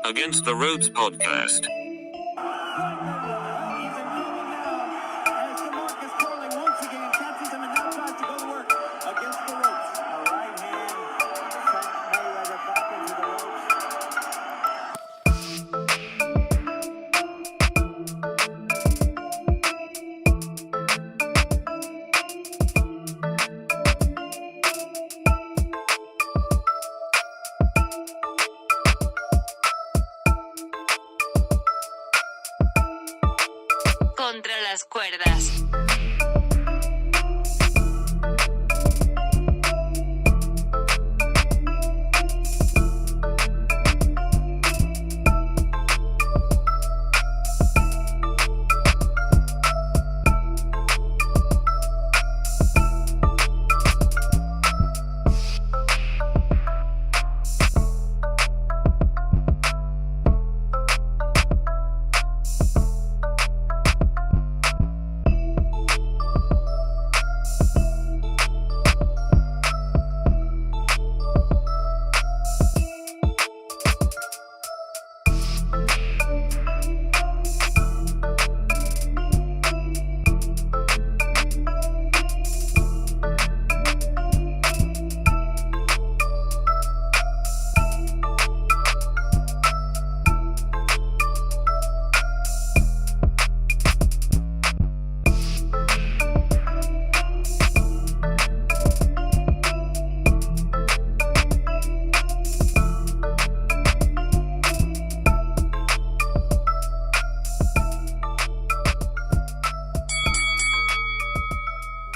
Against the Ropes podcast. Contra las cuerdas.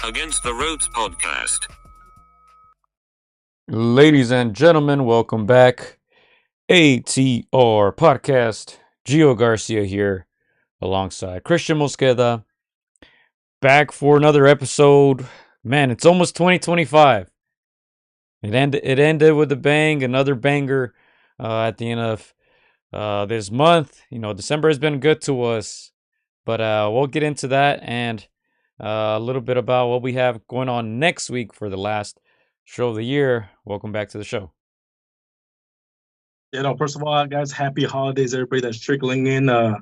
Against the Ropes podcast. Ladies and gentlemen, welcome back. AtR podcast. Gio Garcia here, alongside Christian Mosqueda. Back for another episode. Man, it's almost 2025. It ended with a bang, another banger at the end of this month. You know, December has been good to us, but we'll get into that and a little bit about what we have going on next week for the last show of the year. Welcome back to the show. First of all, guys, happy holidays, everybody that's trickling in. Like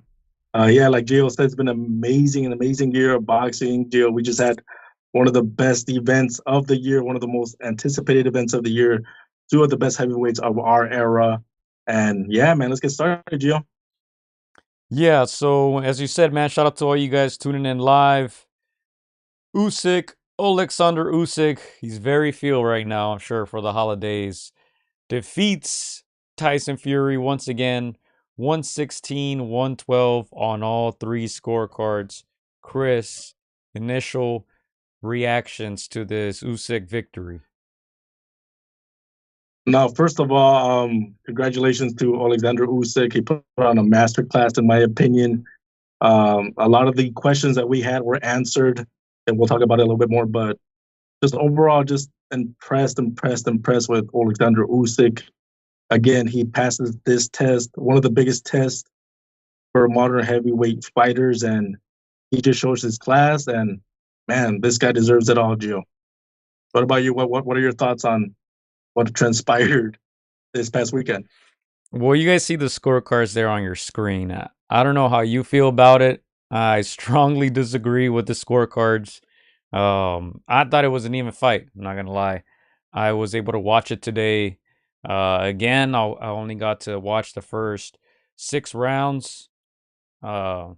Gio said, it's been an amazing year of boxing. Gio, we just had one of the best events of the year, one of the most anticipated events of the year, two of the best heavyweights of our era. And yeah, man, let's get started, Gio. Yeah, so as you said, man, shout out to all you guys tuning in live. Usyk, Oleksandr Usyk, he's very feel right now, I'm sure, for the holidays. Defeats Tyson Fury once again, 116, 112 on all three scorecards. Chris, initial reactions to this Usyk victory? Now, first of all, congratulations to Oleksandr Usyk. He put on a masterclass, in my opinion. A lot of the questions that we had were answered, and we'll talk about it a little bit more. But just overall, just impressed with Oleksandr Usyk. Again, he passes this test, one of the biggest tests for modern heavyweight fighters, and he just shows his class. And man, this guy deserves it all, Gio. What about you? What are your thoughts on what transpired this past weekend? Well, you guys see the scorecards there on your screen. I don't know how you feel about it. I strongly disagree with the scorecards. I thought it was an even fight. I'm not gonna lie. I was able to watch it today. Again, I only got to watch the first 6 rounds. In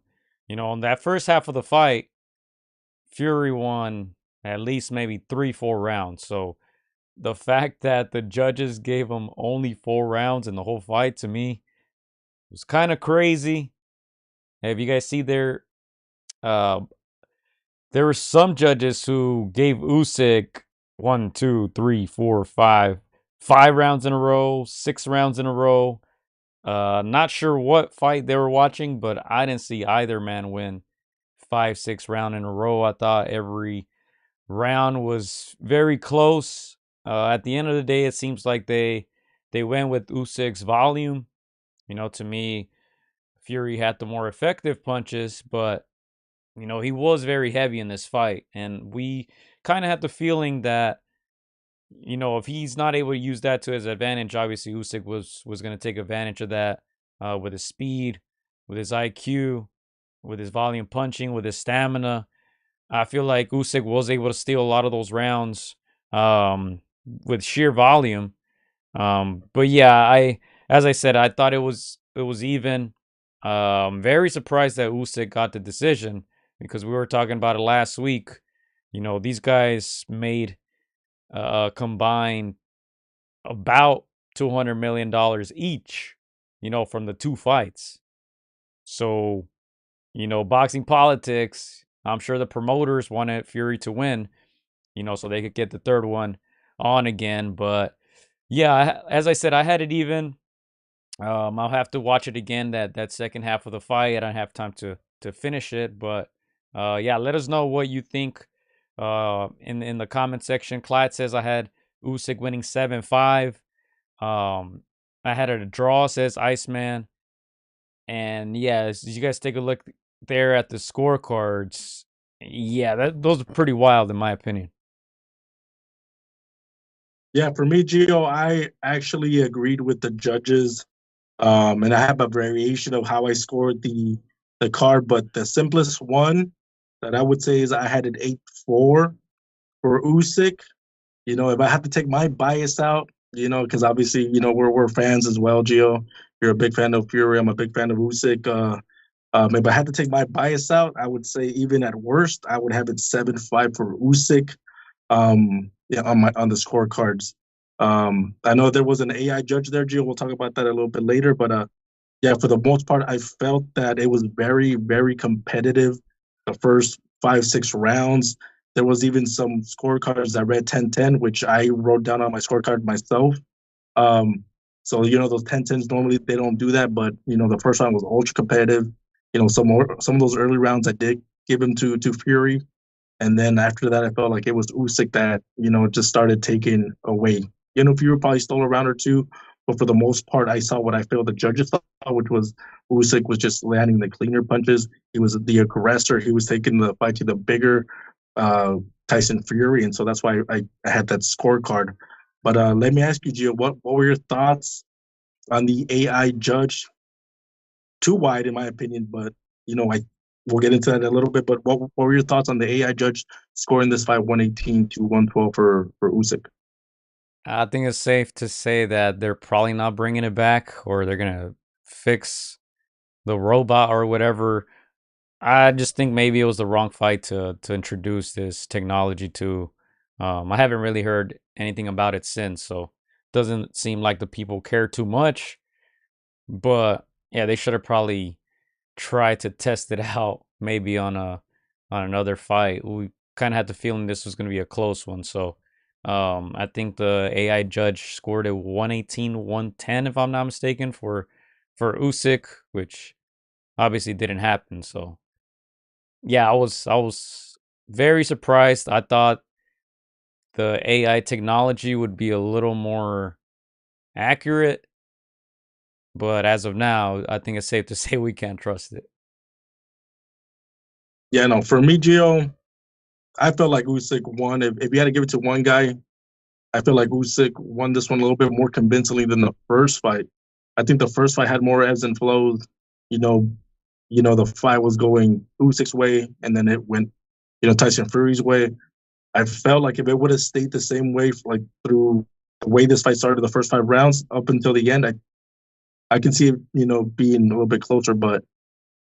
that first half of the fight, Fury won at least maybe 3-4 rounds. So the fact that the judges gave him only 4 rounds in the whole fight, to me, was kind of crazy. Have you guys see there were some judges who gave Usyk 1, 2, 3, 4, 5 rounds in a row, 6 rounds in a row. Not sure what fight they were watching, but I didn't see either man win 5, 6 round in a row. I thought every round was very close. At the end of the day, it seems like they went with Usyk's volume. To me, Fury had the more effective punches, but he was very heavy in this fight, and we kind of had the feeling that if he's not able to use that to his advantage, obviously Usyk was going to take advantage of that. with his speed, with his IQ, with his volume punching, with his stamina. I feel like Usyk was able to steal a lot of those rounds with sheer volume. But yeah, as I said, I thought it was even. Very surprised that Usyk got the decision because we were talking about it last week. These guys made combined about $200 million each. From the two fights. So boxing politics. I'm sure the promoters wanted Fury to win. So they could get the third one on again. But yeah, as I said, I had it even. I'll have to watch it again. That second half of the fight. I don't have time to finish it, but yeah, let us know what you think in the comment section. Clyde says I had Usyk winning 7-5. I had it a draw, says Iceman. And yeah, as you guys take a look there at the scorecards, yeah, those are pretty wild in my opinion. Yeah, for me, Gio, I actually agreed with the judges. And I have a variation of how I scored the card, but the simplest one that I would say is I had it 8-4 for Usyk. If I had to take my bias out, because obviously, we're fans as well, Gio. You're a big fan of Fury. I'm a big fan of Usyk. If I had to take my bias out, I would say even at worst, I would have it 7-5 for Usyk. Yeah, on the scorecards. I know there was an AI judge there, Gio. We'll talk about that a little bit later, but yeah, for the most part, I felt that it was very, very competitive the first 5, 6 rounds. There was even some scorecards that read 10-10, which I wrote down on my scorecard myself. Um, so, those 10-10s normally they don't do that, but, the first round was ultra competitive. Some of those early rounds I did give him to Fury. And then after that, I felt like it was Usyk that, just started taking away. Fury probably stole a round or two, but for the most part, I saw what I feel the judges saw, which was Usyk was just landing the cleaner punches. He was the aggressor. He was taking the fight to the bigger uh, Tyson Fury. And so that's why I had that scorecard. But let me ask you, Gio, what were your thoughts on the AI judge? Too wide, in my opinion, but we'll get into that a little bit. But what were your thoughts on the AI judge scoring this fight 118 to 112 for Usyk? I think it's safe to say that they're probably not bringing it back, or they're gonna fix the robot or whatever. I just think maybe it was the wrong fight to introduce this technology to. I haven't really heard anything about it since, so it doesn't seem like the people care too much. But yeah, they should have probably tried to test it out maybe on another fight. We kind of had the feeling this was going to be a close one, so I think the AI judge scored a 118-110 if I'm not mistaken for Usyk, which obviously didn't happen. So yeah, I was very surprised. I thought the AI technology would be a little more accurate, but as of now, I think it's safe to say we can't trust it. Yeah, no, for me, Gio, I felt like Usyk won. If you had to give it to one guy, I feel like Usyk won this one a little bit more convincingly than the first fight. I think the first fight had more ebbs and flows. You know, the fight was going Usyk's way, and then it went, Tyson Fury's way. I felt like if it would have stayed the same way, like through the way this fight started, the first 5 rounds up until the end, I can see it, being a little bit closer. But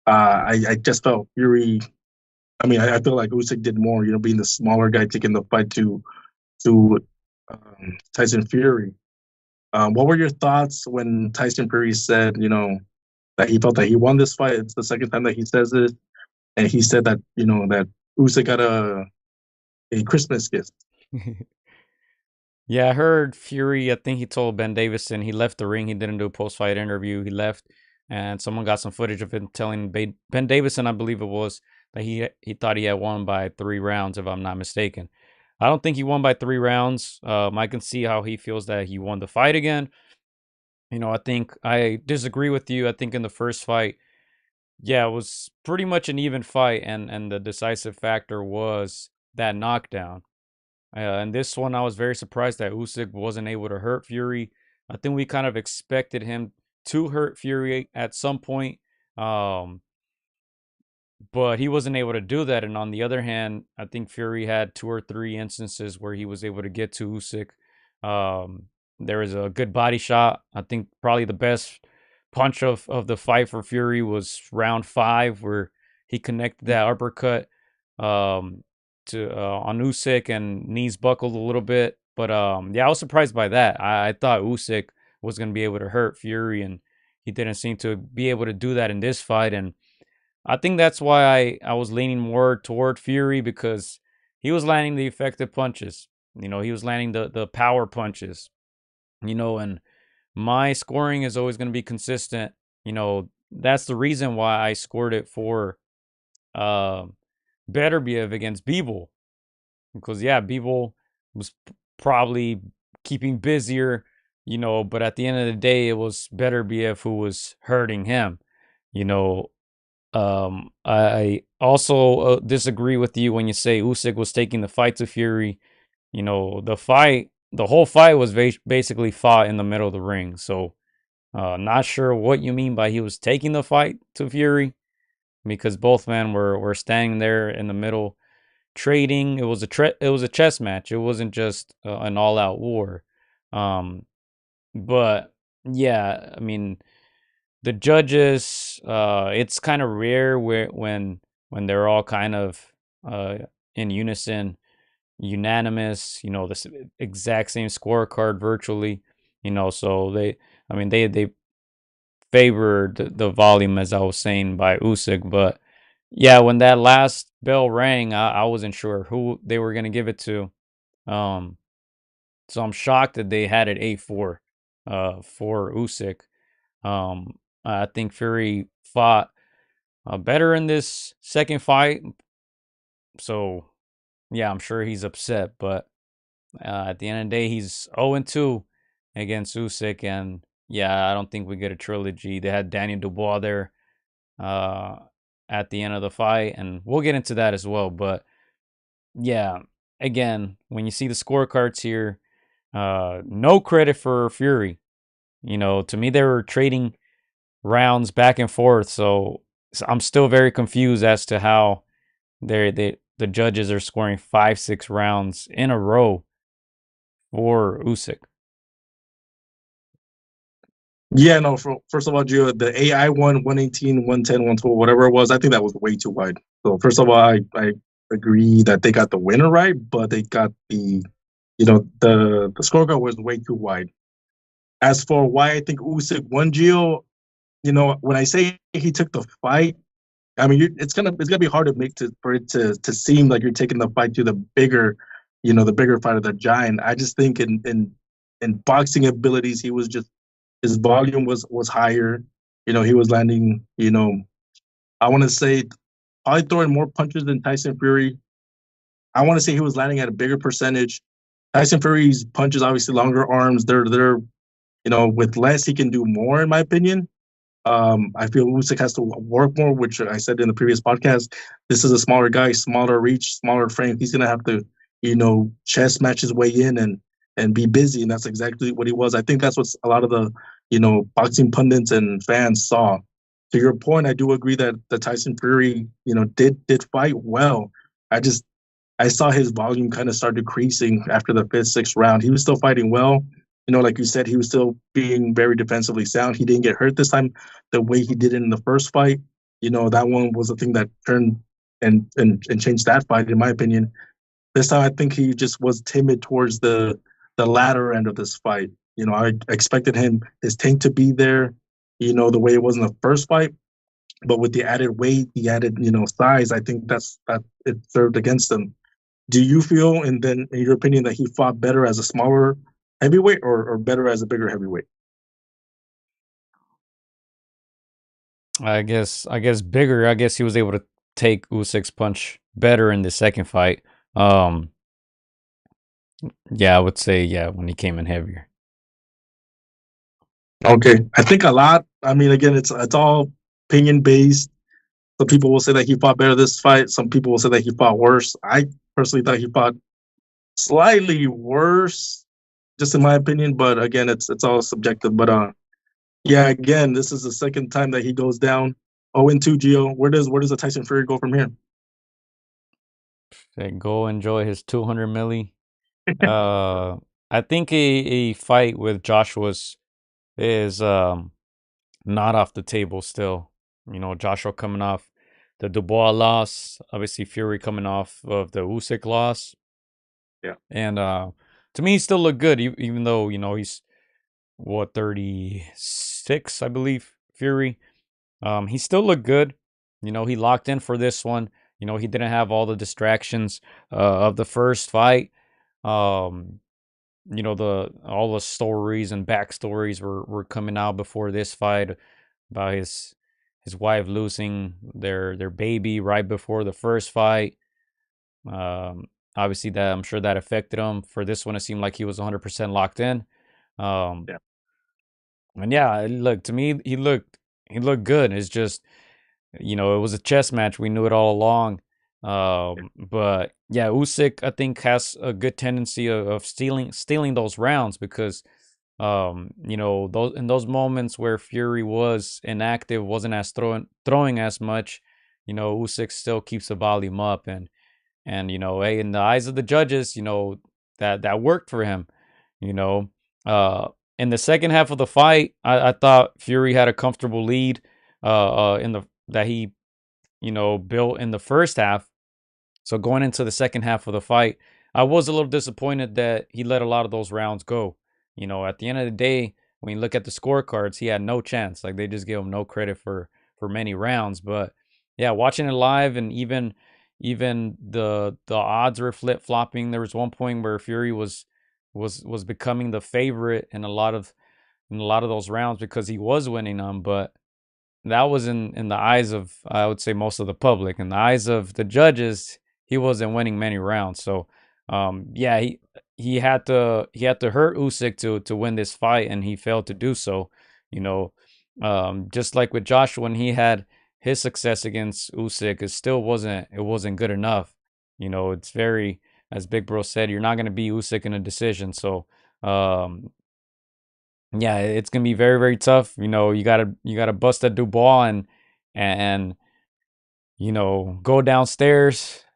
I just felt Fury. I mean, I feel like Usyk did more, being the smaller guy taking the fight to Tyson Fury. What were your thoughts when Tyson Fury said, that he felt that he won this fight? It's the second time that he says it, and he said that that Usyk got a Christmas gift. Yeah, I heard Fury. I think he told Ben Davison he left the ring. He didn't do a post fight interview. He left, and someone got some footage of him telling Ben Davison, I believe it was, that he thought he had won by 3 rounds, if I'm not mistaken. I don't think he won by 3 rounds. I can see how he feels that he won the fight again. I think I disagree with you. I think in the first fight, yeah, it was pretty much an even fight, and the decisive factor was that knockdown. And this one, I was very surprised that Usyk wasn't able to hurt Fury. I think we kind of expected him to hurt Fury at some point. Um, but he wasn't able to do that. And on the other hand, I think Fury had 2 or 3 instances where he was able to get to Usyk. Um, there was a good body shot. I think probably the best punch of the fight for Fury was round 5, where he connected that uppercut to on Usyk, and knees buckled a little bit. But yeah, I was surprised by that. I thought Usyk was going to be able to hurt Fury, and he didn't seem to be able to do that in this fight. And I think that's why I was leaning more toward Fury, because he was landing the effective punches. He was landing the power punches. And my scoring is always going to be consistent. That's the reason why I scored it for uh, Beterbiev against Bivol, because yeah, Bivol was probably keeping busier, but at the end of the day, it was Beterbiev who was hurting him. You know, I also disagree with you when you say Usyk was taking the fight to Fury. The whole fight was basically fought in the middle of the ring. So, not sure what you mean by he was taking the fight to Fury, because both men were standing there in the middle trading. It was a chess match. It wasn't just an all out war. But yeah, I mean, the judges, it's kind of rare when they're all kind of in unison, unanimous, this exact same scorecard virtually, so they favored the volume, as I was saying, by Usyk. But yeah, when that last bell rang, I wasn't sure who they were going to give it to. So I'm shocked that they had it 8-4 for Usyk. I think Fury fought better in this second fight. So, yeah, I'm sure he's upset. But at the end of the day, he's 0-2 against Usyk. And, yeah, I don't think we get a trilogy. They had Daniel Dubois there at the end of the fight. And we'll get into that as well. But, yeah, again, when you see the scorecards here, no credit for Fury. To me, they were trading rounds back and forth. So I'm still very confused as to how the judges are scoring 5-6 rounds in a row for Usyk. Yeah, no. First of all, Gio, the AI one, 118, 110, 112, whatever it was, I think that was way too wide. So first of all, I agree that they got the winner right, but they got the scorecard was way too wide. As for why I think Usyk won, Gio, when I say he took the fight, I mean it's gonna be hard for it to seem like you're taking the fight to the bigger, the bigger fighter, the giant. I just think in boxing abilities, his volume was higher. He was landing. I want to say probably throwing more punches than Tyson Fury. I want to say he was landing at a bigger percentage. Tyson Fury's punches, obviously longer arms. They're with less he can do more, in my opinion. I feel Usyk has to work more, which I said in the previous podcast. This is a smaller guy, smaller reach, smaller frame. He's gonna have to, chess match his way in and be busy, and that's exactly what he was. I think that's what a lot of the, boxing pundits and fans saw. To your point, I do agree that the Tyson Fury, did fight well. I saw his volume kind of start decreasing after the 5th, 6th round. He was still fighting well. Like you said, he was still being very defensively sound. He didn't get hurt this time the way he did in the first fight. That one was the thing that turned and changed that fight, in my opinion. This time, I think he just was timid towards the latter end of this fight. I expected his tank to be there, the way it was in the first fight. But with the added weight, the added, size, I think that it served against him. Do you feel, and then in your opinion, that he fought better as a smaller heavyweight or better as a bigger heavyweight? I guess bigger. I guess he was able to take Usyk's punch better in the second fight. Yeah, I would say when he came in heavier. Okay, I think a lot. I mean, again, it's all opinion based. Some people will say that he fought better this fight. Some people will say that he fought worse. I personally thought he fought slightly worse, just in my opinion. But again, it's all subjective. But Yeah, again, this is the second time that he goes down. 0-2, Gio. Where does the Tyson Fury go from here? Say, go enjoy his 200 milli. Uh, I think a fight with Joshua's is not off the table still. You know, Joshua coming off the Dubois loss, obviously Fury coming off of the Usyk loss. Yeah. And to me, he still looked good, even though, you know, he's what, 36, I believe, Fury. He still looked good. You know, he locked in for this one. You know, he didn't have all the distractions of the first fight. Um, you know, all the stories and backstories were coming out before this fight about his wife losing their baby right before the first fight. Obviously, that I'm sure that affected him. For this one, it seemed like he was 100% locked in. Um, Yeah. and yeah, look, to me, he looked good. It's just, you know, it was a chess match. We knew it all along. But yeah, Usyk, I think, has a good tendency of stealing those rounds because, you know, those in those moments where Fury was inactive, wasn't as throwing as much, you know, Usyk still keeps the volume up, and you know, hey, in the eyes of the judges, you know, that worked for him. You know, in the second half of the fight, I thought Fury had a comfortable lead, in the that he, you know, built in the first half. So going into the second half of the fight, I was a little disappointed that he let a lot of those rounds go. You know, at the end of the day, when you look at the scorecards, he had no chance. Like, they just gave him no credit for many rounds. But yeah, watching it live, and even the odds were flip flopping. There was one point where Fury was becoming the favorite in a lot of those rounds because he was winning them, but that was in the eyes of, I would say, most of the public. In the eyes of the judges, he wasn't winning many rounds. So yeah, he had to hurt Usyk to win this fight, and he failed to do so. You know, just like with Joshua, when he had his success against Usyk, it wasn't good enough. You know, it's very, as Big Bro said, you're not gonna beat Usyk in a decision. So um yeah, it's gonna be very, very tough. You know, you gotta bust that Dubois and you know, go downstairs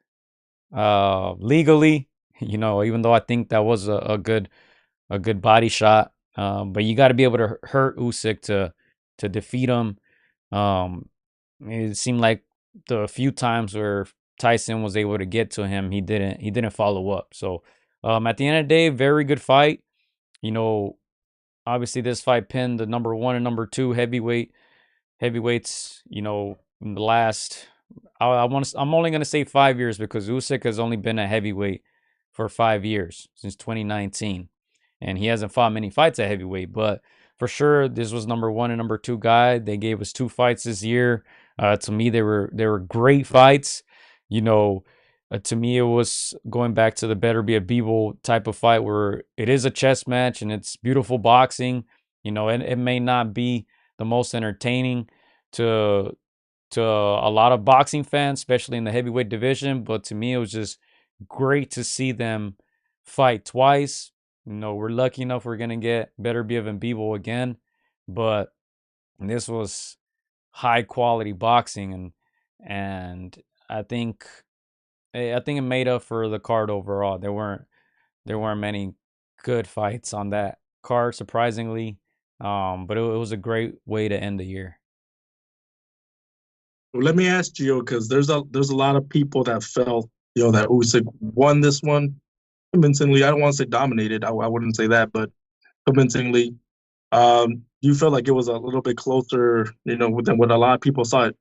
legally. You know, even though I think that was a good body shot. But you gotta be able to hurt Usyk to defeat him. Um it seemed like the few times where Tyson was able to get to him, he didn't follow up. So at the end of the day, very good fight. You know, obviously, this fight pinned the number one and number two heavyweights. You know, in the last, I'm only gonna say 5 years because Usyk has only been a heavyweight for 5 years since 2019, and he hasn't fought many fights at heavyweight. But for sure, this was number one and number two guy. They gave us two fights this year. To me, they were great fights. You know, to me, it was going back to the better be a Beeble type of fight where it is a chess match and it's beautiful boxing. You know, and it may not be the most entertaining to a lot of boxing fans, especially in the heavyweight division. But to me, it was just great to see them fight twice. You know, we're lucky enough we're gonna get better be and Beeble again, but this was high quality boxing, and I think I think it made up for the card overall. There weren't many good fights on that card, surprisingly. But it was a great way to end the year. Well, let me ask Gio, because there's a lot of people that felt, that Usyk won this one convincingly. I don't want to say dominated. I wouldn't say that, but convincingly. You felt like it was a little bit closer, than what a lot of people saw it.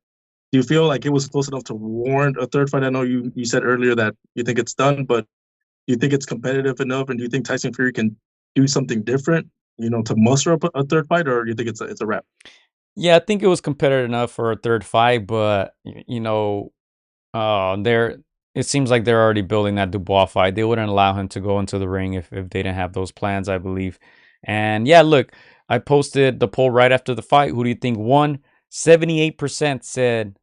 Do you feel like it was close enough to warrant a third fight? I know you said earlier that you think it's done, but do you think it's competitive enough, and do you think Tyson Fury can do something different, to muster up a third fight, or do you think it's a wrap? Yeah, I think it was competitive enough for a third fight, but you know, they're it seems like they're already building that Dubois fight. They wouldn't allow him to go into the ring if they didn't have those plans, I believe. And yeah, look, I posted the poll right after the fight. Who do you think won? 78% said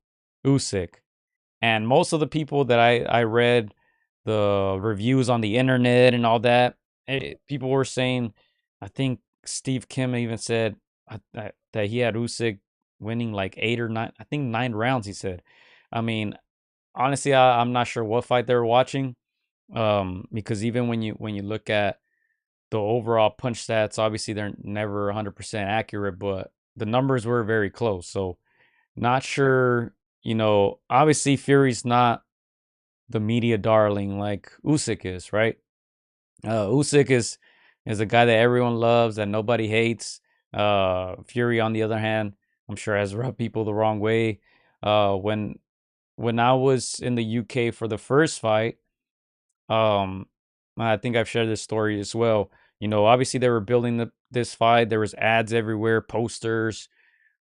Usyk. And most of the people that I read the reviews on the internet and all that, people were saying, I think Steve Kim even said, that he had Usyk winning like 8 or 9, I think 9 rounds, he said. I mean, honestly, I'm not sure what fight they were watching. Because even when you look at the overall punch stats, obviously they're never 100% accurate, but the numbers were very close. So not sure, obviously Fury's not the media darling like Usyk is, right? Usyk is a guy that everyone loves, that nobody hates. Fury, on the other hand, I'm sure has rubbed people the wrong way. When I was in the UK for the first fight, um, I think I've shared this story as well. Obviously they were building this fight. There was ads everywhere, posters,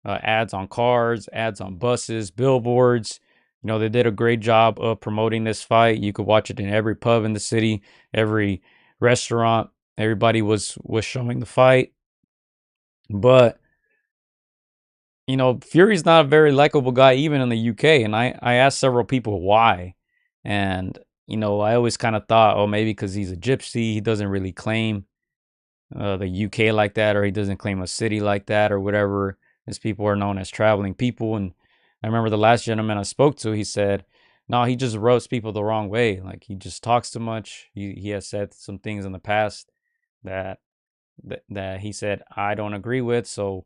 ads on cars, ads on buses, billboards. They did a great job of promoting this fight. You could watch it in every pub in the city, every restaurant. Everybody was showing the fight. But, Fury's not a very likable guy even in the UK. And I asked several people why. And, I always kind of thought, oh, maybe because he's a gypsy, he doesn't really claim the UK like that, or he doesn't claim a city like that, or whatever, as people are known as traveling people. And I remember the last gentleman I spoke to, he said, no, he just rubs people the wrong way. Like, he just talks too much. He has said some things in the past that that he said I don't agree with. So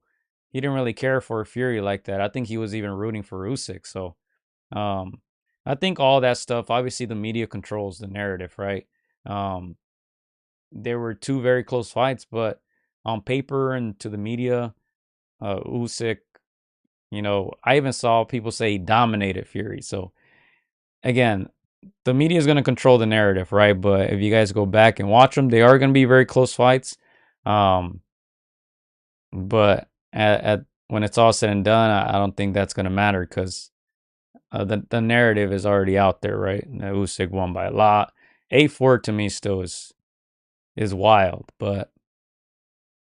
he didn't really care for Fury like that. I think he was even rooting for Usyk. So um, I think all that stuff, obviously the media controls the narrative, right? Um, there were two very close fights, but on paper and to the media, Usyk, I even saw people say he dominated Fury. So again, the media is going to control the narrative, right? But if you guys go back and watch them, they are going to be very close fights. But at when it's all said and done, I don't think that's going to matter because the narrative is already out there, right? Usyk won by a lot. 8-4 to me still is wild, but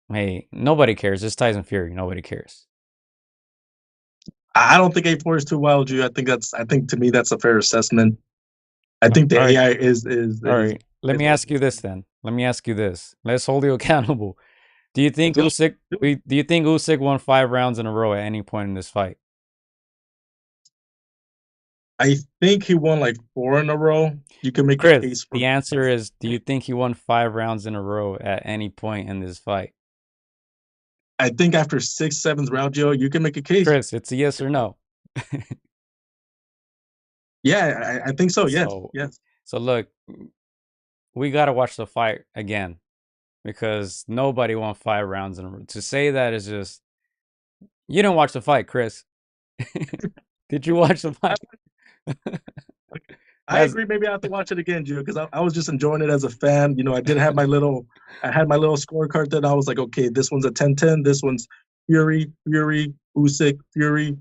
hey, nobody cares. It's Tyson Fury. Nobody cares. I don't think 8-4 is too wild, Drew. I think to me that's a fair assessment. I think the All right. AI is All right. Let me ask you is- this then. Let me ask you this. Let's hold you accountable. Do you think Usyk won 5 rounds in a row at any point in this fight? I think he won like 4 in a row. You can make a Chris, case for. the answer is, do you think he won 5 rounds in a row at any point in this fight? I think after 6th, 7th round, Joe, you can make a case. Chris, it's a yes or no. Yeah, I think so. Yes, So, yes. so look, we got to watch the fight again because nobody won 5 rounds in a row. To say that is just, you didn't watch the fight, Chris. Did you watch the fight? I agree. Maybe I have to watch it again, Joe, because I was just enjoying it as a fan. I had my little scorecard that I was like, okay, this one's a 10-10. This one's Fury, Usyk, Fury.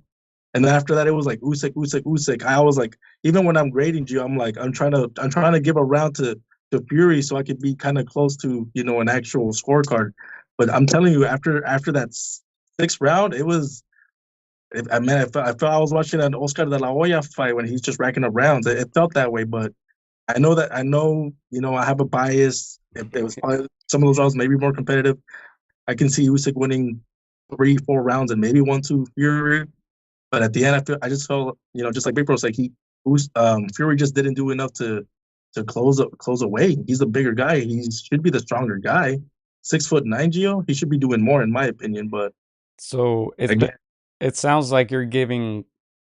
And then after that, it was like Usyk. I was like, even when I'm grading you, I'm like, I'm trying to give a round to Fury so I could be kind of close to an actual scorecard. But I'm telling you, after that 6th round, it was. I felt I was watching an Oscar de la Hoya fight when he's just racking up rounds. It felt that way, but I know, I have a bias. It was probably, some of those rounds maybe more competitive. I can see Usyk winning 3, 4 rounds and maybe 1, 2 Fury. But at the end, I just felt, just like Big Bro's like Fury just didn't do enough to close away. He's a bigger guy. He should be the stronger guy. 6'9", Gio. He should be doing more, in my opinion. But So again, it sounds like you're giving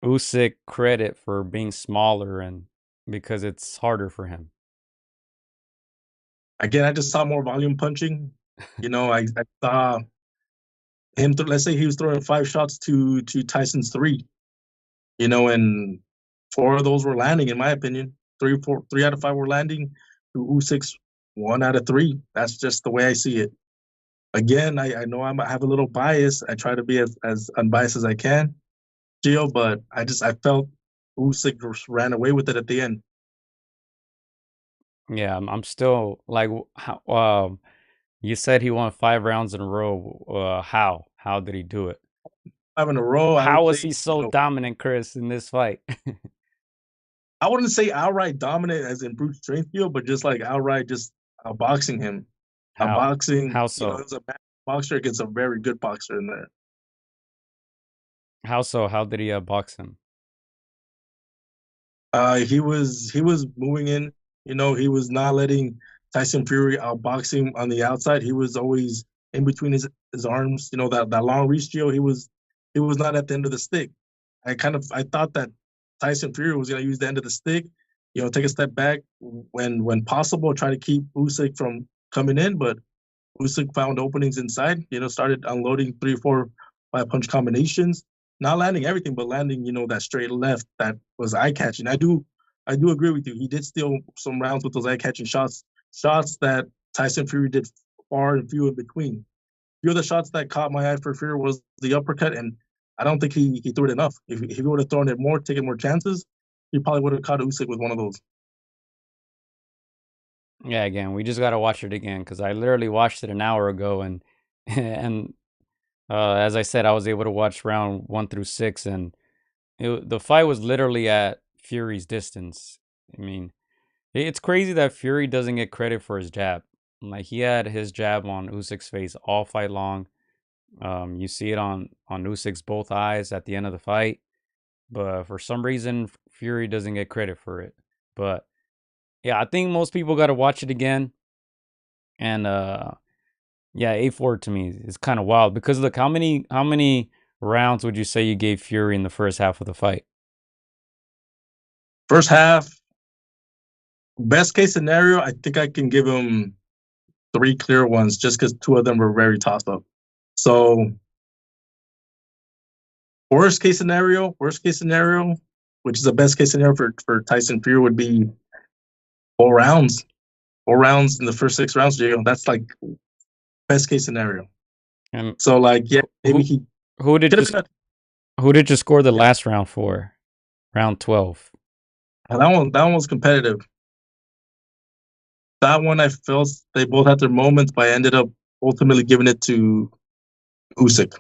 Usyk credit for being smaller and because it's harder for him. I just saw more volume punching. I saw him. Let's say he was throwing 5 shots to Tyson's 3. And 4 of those were landing, in my opinion. 3 out of 5 were landing. To Usyk's 1 out of 3. That's just the way I see it. Again, I know I have a little bias. I try to be as unbiased as I can, Gio, but I felt Usyk just ran away with it at the end. Yeah, I'm still like, how, you said he won 5 rounds in a row. How did he do it? 5 in a row, I would How was say, he so dominant, Chris, in this fight? I wouldn't say outright dominant as in brute strength, Gio, but just like outright just outboxing him. How? Outboxing, How so? as a bad boxer against a very good boxer in there. How so? How did he box him? He was moving in. He was not letting Tyson Fury outbox him on the outside. He was always in between his arms. That long reach, Gio. He was not at the end of the stick. I thought that Tyson Fury was gonna use the end of the stick. Take a step back when possible, try to keep Usyk from coming in, but Usyk found openings inside, started unloading 3, 4, 5 punch combinations, not landing everything, but landing, that straight left that was eye catching. I do agree with you. He did steal some rounds with those eye catching shots that Tyson Fury did far and few in between. Few of the shots that caught my eye for Fury was the uppercut, and I don't think he threw it enough. If he would have thrown it more, taken more chances, he probably would have caught Usyk with one of those. Yeah, again, we just gotta watch it again because I literally watched it an hour ago, and and as I said, I was able to watch round 1 through 6, and the fight was literally at Fury's distance. I mean, it's crazy that Fury doesn't get credit for his jab. Like he had his jab on Usyk's face all fight long. You see it on Usyk's both eyes at the end of the fight, but for some reason Fury doesn't get credit for it. But yeah, I think most people got to watch it again. And yeah, A4 to me is kind of wild because look, how many rounds would you say you gave Fury in the first half of the fight? First half, best case scenario, I think I can give him 3 clear ones just because 2 of them were very tossed up. So worst case scenario, which is the best case scenario for Tyson Fury would be 4 rounds. 4 rounds in the first 6 rounds, Diego. That's like best case scenario. And So yeah, maybe he who did could you have been who did you score the last round for? Round 12. that one was competitive. That one I felt they both had their moments, but I ended up ultimately giving it to Usyk.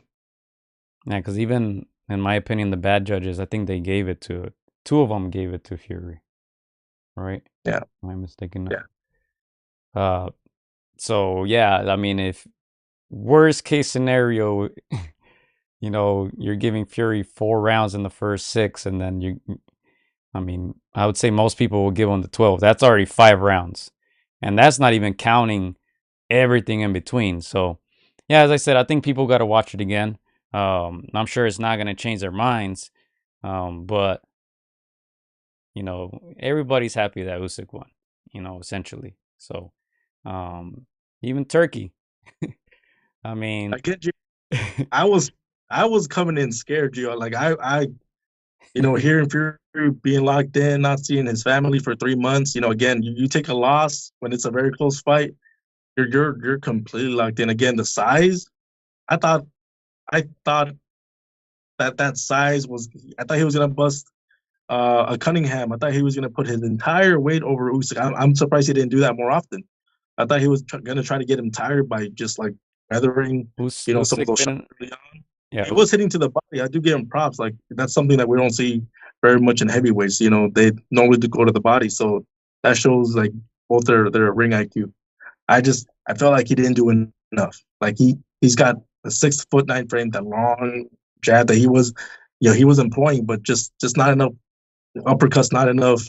Yeah, because even in my opinion, the bad judges, I think they gave it to 2 of them gave it to Fury, right? Yeah. Am I mistaken? Yeah. So yeah, I mean, if worst case scenario, you're giving Fury 4 rounds in the first 6, and then I mean, I would say most people will give him the 12. That's already 5 rounds, and that's not even counting everything in between. So yeah, as I said, I think people got to watch it again. I'm sure it's not going to change their minds, but everybody's happy that Usyk won. Essentially. So even Turkey. I mean, I get you. I was coming in scared, Gio. Like I hearing Fury being locked in, not seeing his family for 3 months. Again, you take a loss when it's a very close fight. You're completely locked in. Again, the size. I thought that size was. I thought he was gonna bust a Cunningham. I thought he was gonna put his entire weight over Usyk. I'm surprised he didn't do that more often. I thought he was gonna try to get him tired by just like weathering, some of Usyk those shots didn't. early on. Yeah, He was hitting to the body. I do give him props. Like that's something that we don't see very much in heavyweights. They normally do go to the body, so that shows like both their ring IQ. I felt like he didn't do enough. Like he's got a 6'9" frame, that long jab that he was employing, but just not enough uppercuts, not enough.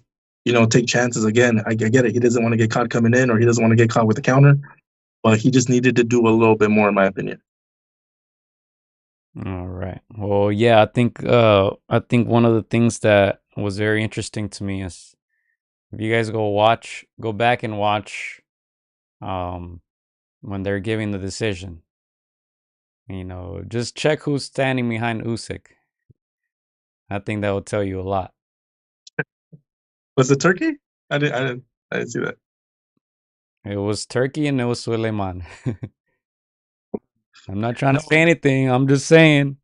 Take chances. Again, I get it. He doesn't want to get caught coming in, or he doesn't want to get caught with the counter, but he just needed to do a little bit more, in my opinion. all right. Well, yeah, I think one of the things that was very interesting to me is if you guys go back and watch when they're giving the decision. Just check who's standing behind Usyk. I think that will tell you a lot. Was it Turkey? I didn't see that. It was Turkey and it was Suleiman. I'm not trying to No, say anything. I'm just saying.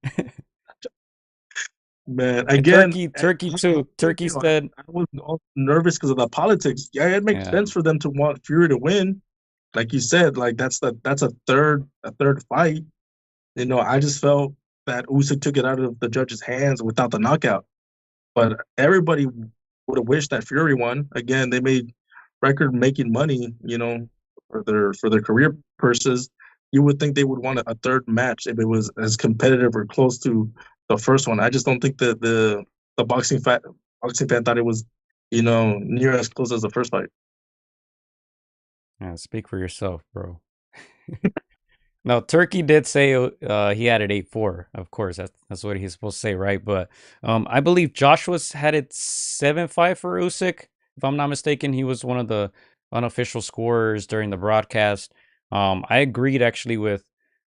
man. And Again, Turkey too. Turkey said, I was all nervous because of the politics. Yeah, it makes yeah, sense for them to want Fury to win. Like you said, like that's a third fight. I just felt that Usyk took it out of the judge's hands without the knockout. But everybody would have wished that Fury won. Again, they made record making money, for their career purses. You would think they would want a third match if it was as competitive or close to the first one. I just don't think that the boxing fan thought it was, near as close as the first fight. Yeah, speak for yourself, bro. No, Turkey did say he had it 8-4. Of course, that's what he's supposed to say, right? But I believe Joshua's had it 7-5 for Usyk. If I'm not mistaken, he was one of the unofficial scorers during the broadcast. I agreed actually with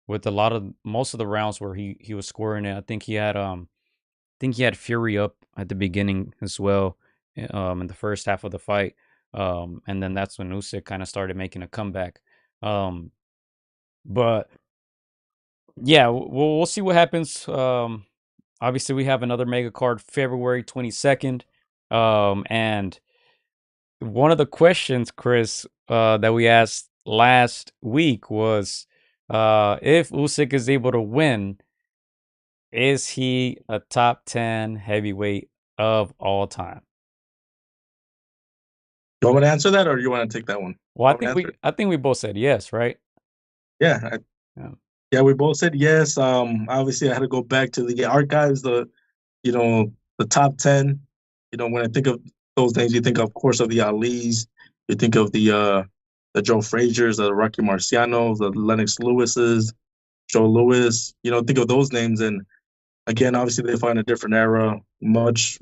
most of the rounds where he was scoring it. I think he had Fury up at the beginning as well, in the first half of the fight. And then that's when Usyk kind of started making a comeback. But yeah, we'll see what happens. Obviously, we have another mega card February 22nd. And one of the questions, Chris, that we asked last week was, if Usyk is able to win, is he a top 10 heavyweight of all time? You want me to answer that, or you want to take that one? Well, I think we both said yes, right? Yeah, Yeah. yeah, we both said yes. Obviously, I had to go back to the archives, the top 10. When I think of those names, you think, of course, of the Alis. You think of the Joe Frazier's, the Rocky Marcianos, the Lennox Lewis's, Joe Louis. Think of those names, and again, obviously, they fight in a different era, much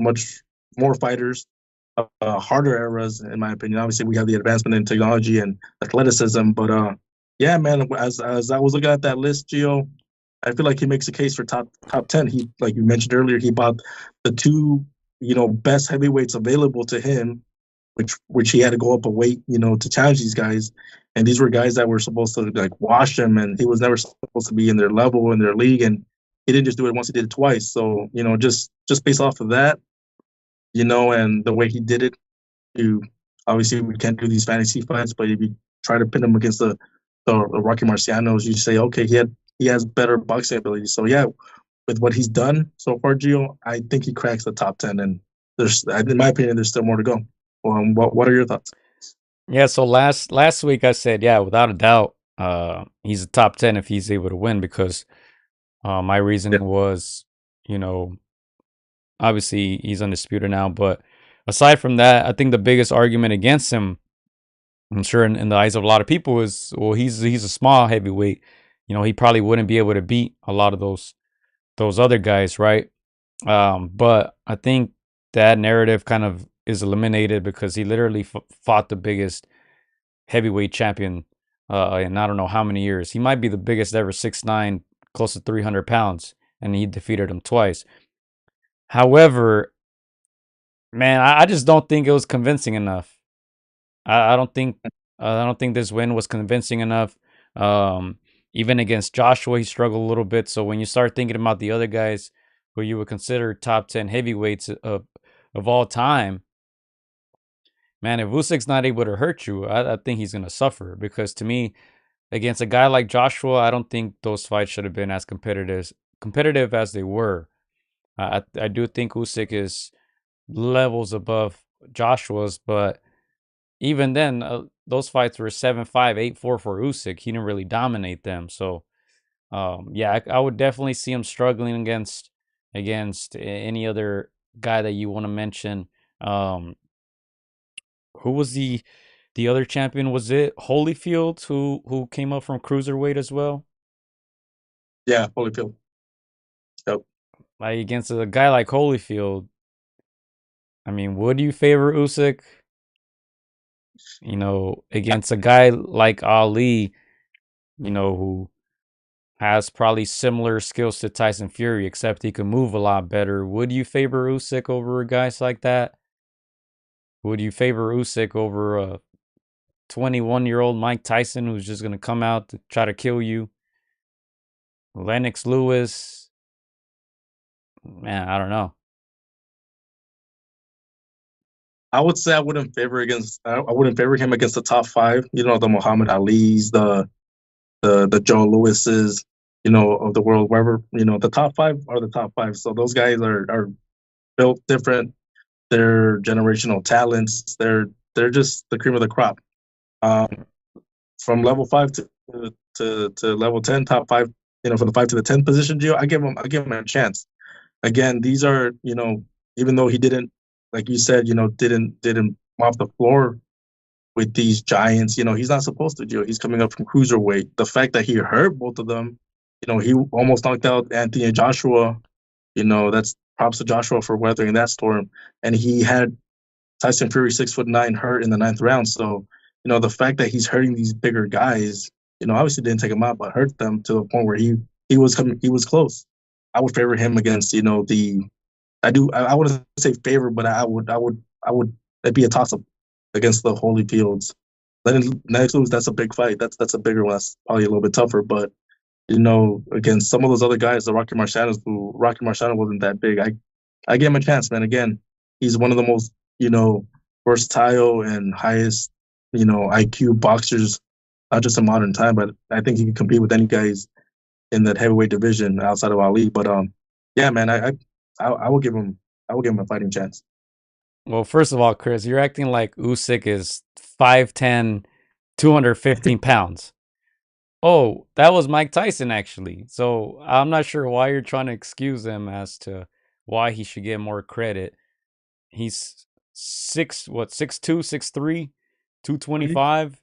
more fighters, harder eras, in my opinion. Obviously, we have the advancement in technology and athleticism, but yeah, man. As I was looking at that list, Gio, I feel like he makes a case for top 10. He, like you mentioned earlier, he bought the two best heavyweights available to him, which he had to go up a weight to challenge these guys, and these were guys that were supposed to like wash him, and he was never supposed to be in their level in their league, and he didn't just do it once, he did it twice. So just based off of that, and the way he did it, you obviously we can't do these fantasy fights, but if you try to pin him against the Rocky Marcianos, you say, okay, he has better boxing ability. So yeah, with what he's done so far, Gio, I think he cracks the top 10, and in my opinion, there's still more to go. What are your thoughts? Yeah, so last week I said, yeah, without a doubt, he's a top 10 if he's able to win, because my reasoning was, obviously he's undisputed now, but aside from that, I think the biggest argument against him, I'm sure in the eyes of a lot of people, is, well, he's a small heavyweight. He probably wouldn't be able to beat a lot of those other guys, right? But I think that narrative kind of is eliminated, because he literally fought the biggest heavyweight champion in I don't know how many years. He might be the biggest ever, 6'9", close to 300 pounds, and he defeated him twice. However, man, I just don't think it was convincing enough. I don't think this win was convincing enough. Even against Joshua, he struggled a little bit. So when you start thinking about the other guys who you would consider top 10 heavyweights of all time, man, if Usyk's not able to hurt you, I think he's gonna suffer. Because to me, against a guy like Joshua, I don't think those fights should have been as competitive as they were. I do think Usyk is levels above Joshua's, but even then, those fights were 7-5, 8-4 for Usyk. He didn't really dominate them. So, yeah, I would definitely see him struggling against any other guy that you want to mention. Who was the other champion? Was it Holyfield who came up from cruiserweight as well? Yeah, Holyfield. Yep. Like, against a guy like Holyfield, I mean, would you favor Usyk? Against a guy like Ali, who has probably similar skills to Tyson Fury, except he can move a lot better. Would you favor Usyk over guys like that? Would you favor Usyk over a 21-year-old Mike Tyson who's just going to come out to try to kill you? Lennox Lewis? Man, I don't know. I would say I wouldn't favor him against the top 5. The Muhammad Ali's, the Joe Lewis's, of the world. Wherever the top 5 are the top 5. So those guys are built different. They're generational talents. They're just the cream of the crop. From level 5 to level 10, top 5. From the 5 to the 10 position, Gio, I give him a chance. again, these are, even though he didn't, like you said, didn't mop the floor with these giants, he's not supposed to, Gio. He's coming up from cruiserweight. The fact that he hurt both of them, he almost knocked out Anthony Joshua. That's props to Joshua for weathering that storm. And he had Tyson Fury 6'9" hurt in the ninth round. So, the fact that he's hurting these bigger guys, obviously didn't take him out, but hurt them to the point where he was close. I would favor him against, I wouldn't say favor, but it'd be a toss up against the Holyfields. Then next lose, that's a big fight. That's a bigger one. That's probably a little bit tougher, but against some of those other guys, the Rocky Marciano wasn't that big. I give him a chance, man. Again, he's one of the most, versatile and highest, IQ boxers, not just in modern time, but I think he can compete with any guys in that heavyweight division outside of Ali. But yeah, man, I will give him a fighting chance. Well, first of all, Chris, you're acting like Usyk is 5'10", 215 pounds. Oh, that was Mike Tyson, actually. So I'm not sure why you're trying to excuse him as to why he should get more credit. He's 6'2", 6'3", 225.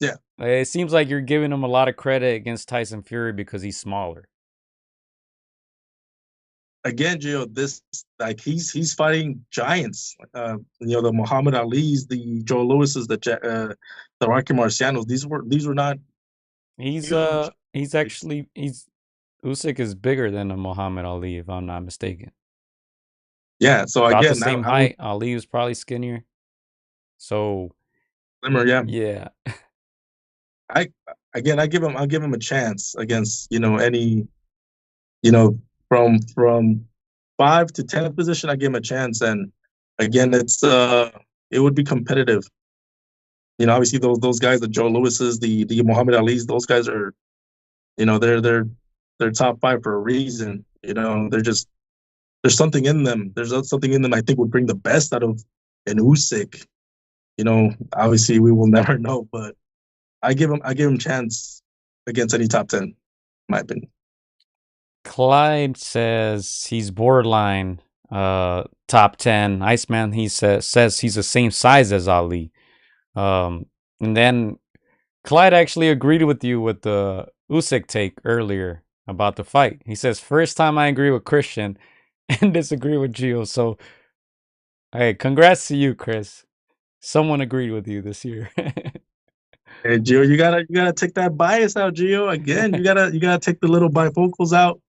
Yeah. It seems like you're giving him a lot of credit against Tyson Fury because he's smaller. Again, Gio, he's fighting giants. The Muhammad Ali's, the Joe Lewis's, the Rocky Marcianos. These were not. He's huge. Usyk is bigger than a Muhammad Ali, if I'm not mistaken. Yeah. So About again, the same height. Ali was probably skinnier. So slimmer, yeah. Yeah. I'll give him a chance against any from 5 to 10th position. I give him a chance, and again, it would be competitive. Obviously those guys, the Joe Lewis's, the Muhammad Ali's, those guys are, they're top 5 for a reason. There's something in them. There's something in them I think would bring the best out of an Usyk. Obviously we will never know, but I give him chance against any top 10, in my opinion. Clyde says he's borderline top 10. Iceman, he says he's the same size as Ali. And then Clyde actually agreed with you with the Usyk take earlier about the fight. He says, first time I agree with Christian and disagree with Gio. So, hey, congrats to you, Chris. Someone agreed with you this year. Hey, Gio, you gotta take that bias out, Gio. Again, you gotta take the little bifocals out.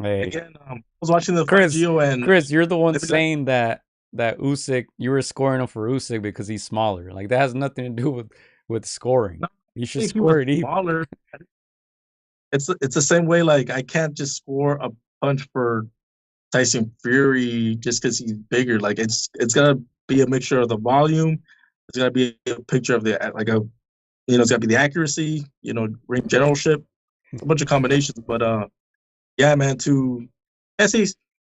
Hey. Again, I was watching the fight, Gio, and Chris, you're the one saying that Usyk, you were scoring him for Usyk because he's smaller. Like that has nothing to do with scoring. No, you should score it even. Smaller. It's the same way. Like I can't just score a punch for Tyson Fury just because he's bigger. Like it's gotta be a mixture of the volume. It's gotta be a picture of it's gotta be the accuracy. Ring generalship. It's a bunch of combinations, but yeah, man.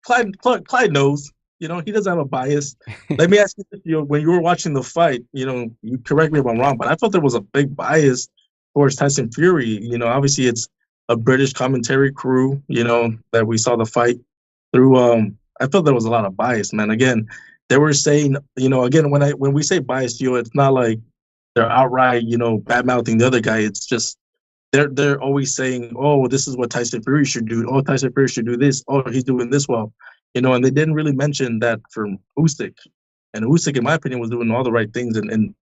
Clyde knows. He doesn't have a bias. Let me ask you, when you were watching the fight, you correct me if I'm wrong, but I thought there was a big bias towards Tyson Fury. Obviously it's a British commentary crew, that we saw the fight through. I felt there was a lot of bias, man. Again, they were saying, again, when we say bias, it's not like they're outright, bad mouthing the other guy. It's just they're always saying, oh, this is what Tyson Fury should do. Oh, Tyson Fury should do this. Oh, he's doing this well. And they didn't really mention that from Usyk. And Usyk, in my opinion, was doing all the right things in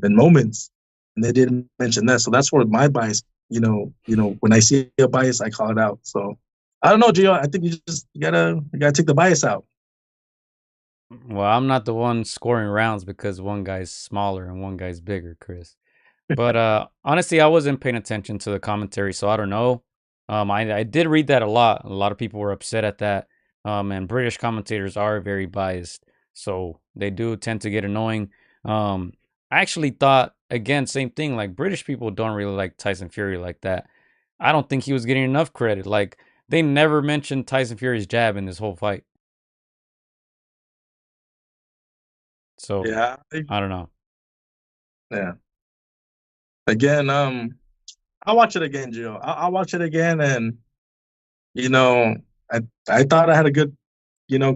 moments. And they didn't mention that. So that's where my bias, when I see a bias, I call it out. So I don't know, Gio. I think you gotta take the bias out. Well, I'm not the one scoring rounds because one guy's smaller and one guy's bigger, Chris. But honestly, I wasn't paying attention to the commentary, so I don't know. I did read that a lot. A lot of people were upset at that. And British commentators are very biased, so they do tend to get annoying. I actually thought, again, same thing. Like British people don't really like Tyson Fury like that. I don't think he was getting enough credit. Like they never mentioned Tyson Fury's jab in this whole fight. So yeah, I don't know. Yeah. Again, I'll watch it again, Gio. I'll watch it again, and you know, I thought I had a good,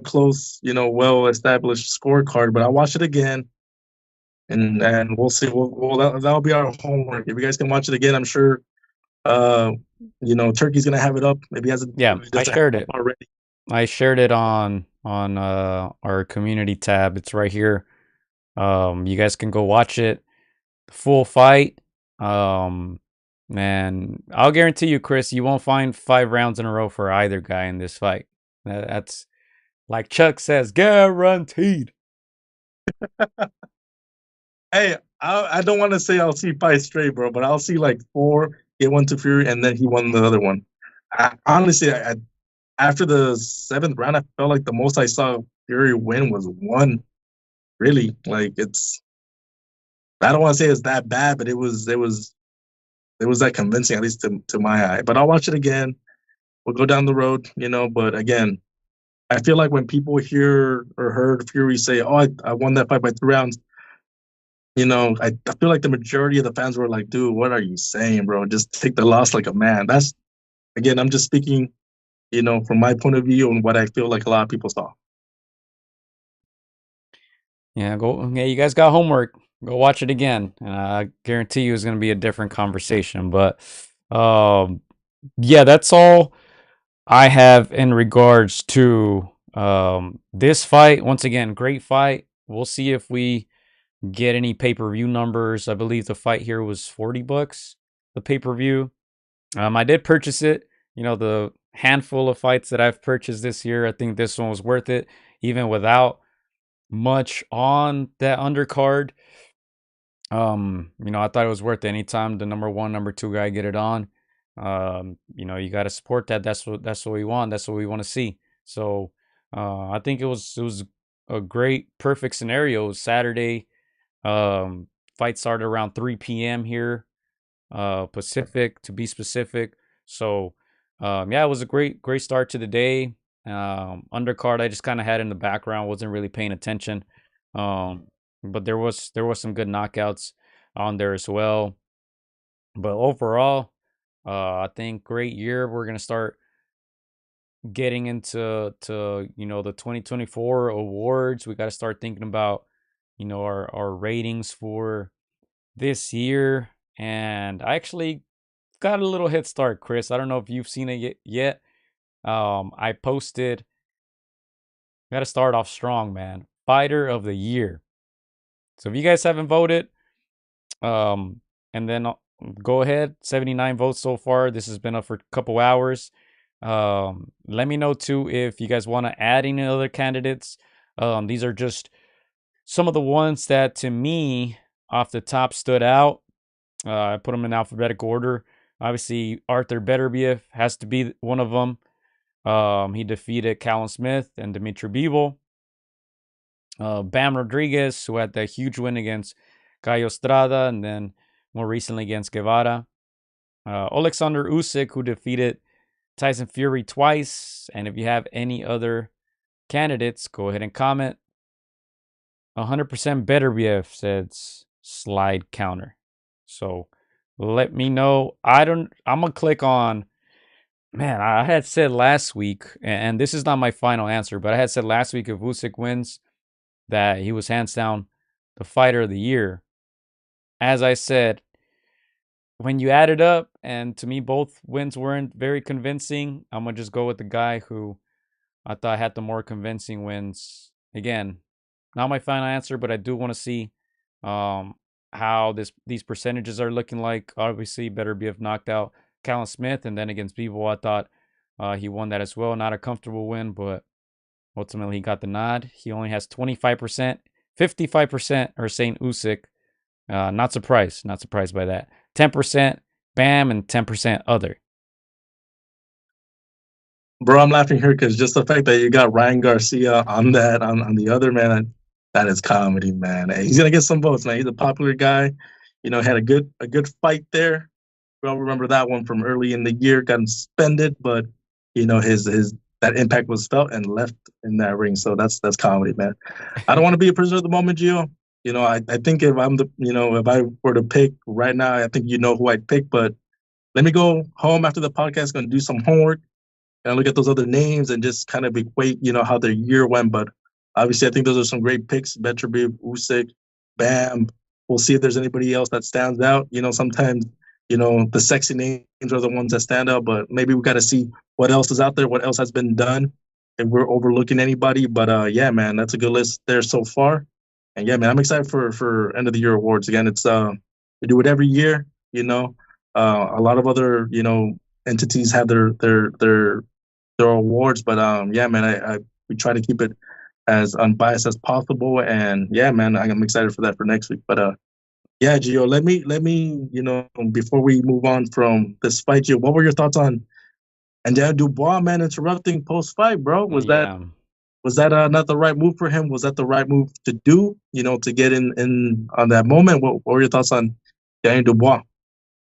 close, well established scorecard, but I'll watch it again, and we'll see. That'll be our homework. If you guys can watch it again, I'm sure. Uh, Turkey's gonna have it up. Maybe he has it. Yeah, I Doesn't have shared it up it. already. I shared it on our community tab. It's right here. You guys can go watch it. Full fight. And I'll guarantee you, Chris, you won't find 5 rounds in a row for either guy in this fight. That's like Chuck says, guaranteed. Hey, I don't want to say I'll see five straight, bro, but I'll see like four. Get one to Fury, and then he won the other one. Honestly, after the seventh round, I felt like the most I saw Fury win was one. Really, like it's. I don't want to say it's that bad, but it was that convincing, at least to my eye. But I'll watch it again. We'll go down the road, But again, I feel like when people hear or heard Fury say, "Oh, I won that fight by 3 rounds," I feel like the majority of the fans were like, "Dude, what are you saying, bro? Just take the loss like a man." That's again, I'm just speaking, from my point of view and what I feel like a lot of people saw. Yeah, go. Yeah, you guys got homework. Go watch it again, and I guarantee you it's gonna be a different conversation. But, um, yeah, that's all I have in regards to this fight. Once again, great fight. We'll see if we get any pay-per-view numbers. I believe the fight here was $40, the pay-per-view. I did purchase it. The handful of fights that I've purchased this year, I think this one was worth it, even without much on that undercard. I thought it was worth it. Anytime the number one, number two guy get it on. You got to support that. That's what we want. That's what we want to see. So, I think it was a great, perfect scenario. It was Saturday. Fight started around 3 p.m. here, Pacific to be specific. So, yeah, it was a great start to the day. Undercard I just kind of had in the background, wasn't really paying attention. Um, but there was some good knockouts on there as well. But overall, I think great year. We're gonna start getting into the 2024 awards. We got to start thinking about our ratings for this year. And I actually got a little head start, Chris. I don't know if you've seen it yet. I posted. Got to start off strong, man. Fighter of the year. So if you guys haven't voted, um, and then go ahead. 79 votes so far. This has been up for a couple hours. Let me know too if you guys want to add any other candidates. These are just some of the ones that to me off the top stood out. I put them in alphabetical order. Obviously, Arthur Beterbiev has to be one of them. He defeated Callum Smith and Dimitri Bivol. Bam Rodriguez, who had that huge win against Caio Estrada, and then more recently against Guevara. Oleksandr Usyk, who defeated Tyson Fury twice. And if you have any other candidates, go ahead and comment. 100% Beterbiev says slide counter. So let me know. I'm gonna click on. Man, I had said last week, and this is not my final answer, but I had said last week if Usyk wins, that he was hands down the fighter of the year. As I said, when you add it up, and to me both wins weren't very convincing, I'm gonna just go with the guy who I thought had the more convincing wins. Again, not my final answer, but I do want to see how these percentages are looking like. Obviously, Beterbiev knocked out Callum Smith, and then against Bivol, I thought he won that as well. Not a comfortable win, but ultimately he got the nod. He only has 25%. 55% are saying Usyk. Not surprised by that. 10% Bam and 10% other. Bro, I'm laughing here because just the fact that you got Ryan Garcia on that on the other man, that is comedy, man. Hey, he's gonna get some votes, man. He's a popular guy. Had a good fight there. We all remember that one from early in the year. Got him suspended, but his that impact was felt and left in that ring. So that's comedy, man. I don't want to be a prisoner of the moment, Gio. I think if if I were to pick right now, I think who I'd pick. But let me go home after the podcast. Going to do some homework. and look at those other names and just kind of equate, how their year went. But obviously, I think those are some great picks. Beterbiev, Usyk, Bam. We'll see if there's anybody else that stands out. Sometimes, the sexy names are the ones that stand out, but maybe we got to see what else is out there, what else has been done, if we're overlooking anybody. But yeah, man, that's a good list there so far. And yeah, man, I'm excited for end of the year awards. Again, it's we do it every year. A lot of other entities have their awards, but yeah, man, I we try to keep it as unbiased as possible. And yeah, man, I'm excited for that for next week. But yeah, Gio, let me before we move on from this fight, Gio, what were your thoughts on and Daniel Dubois, man, interrupting post fight, bro? Yeah. Was that not the right move for him? Was that the right move to do? To get in on that moment. What were your thoughts on Daniel Dubois?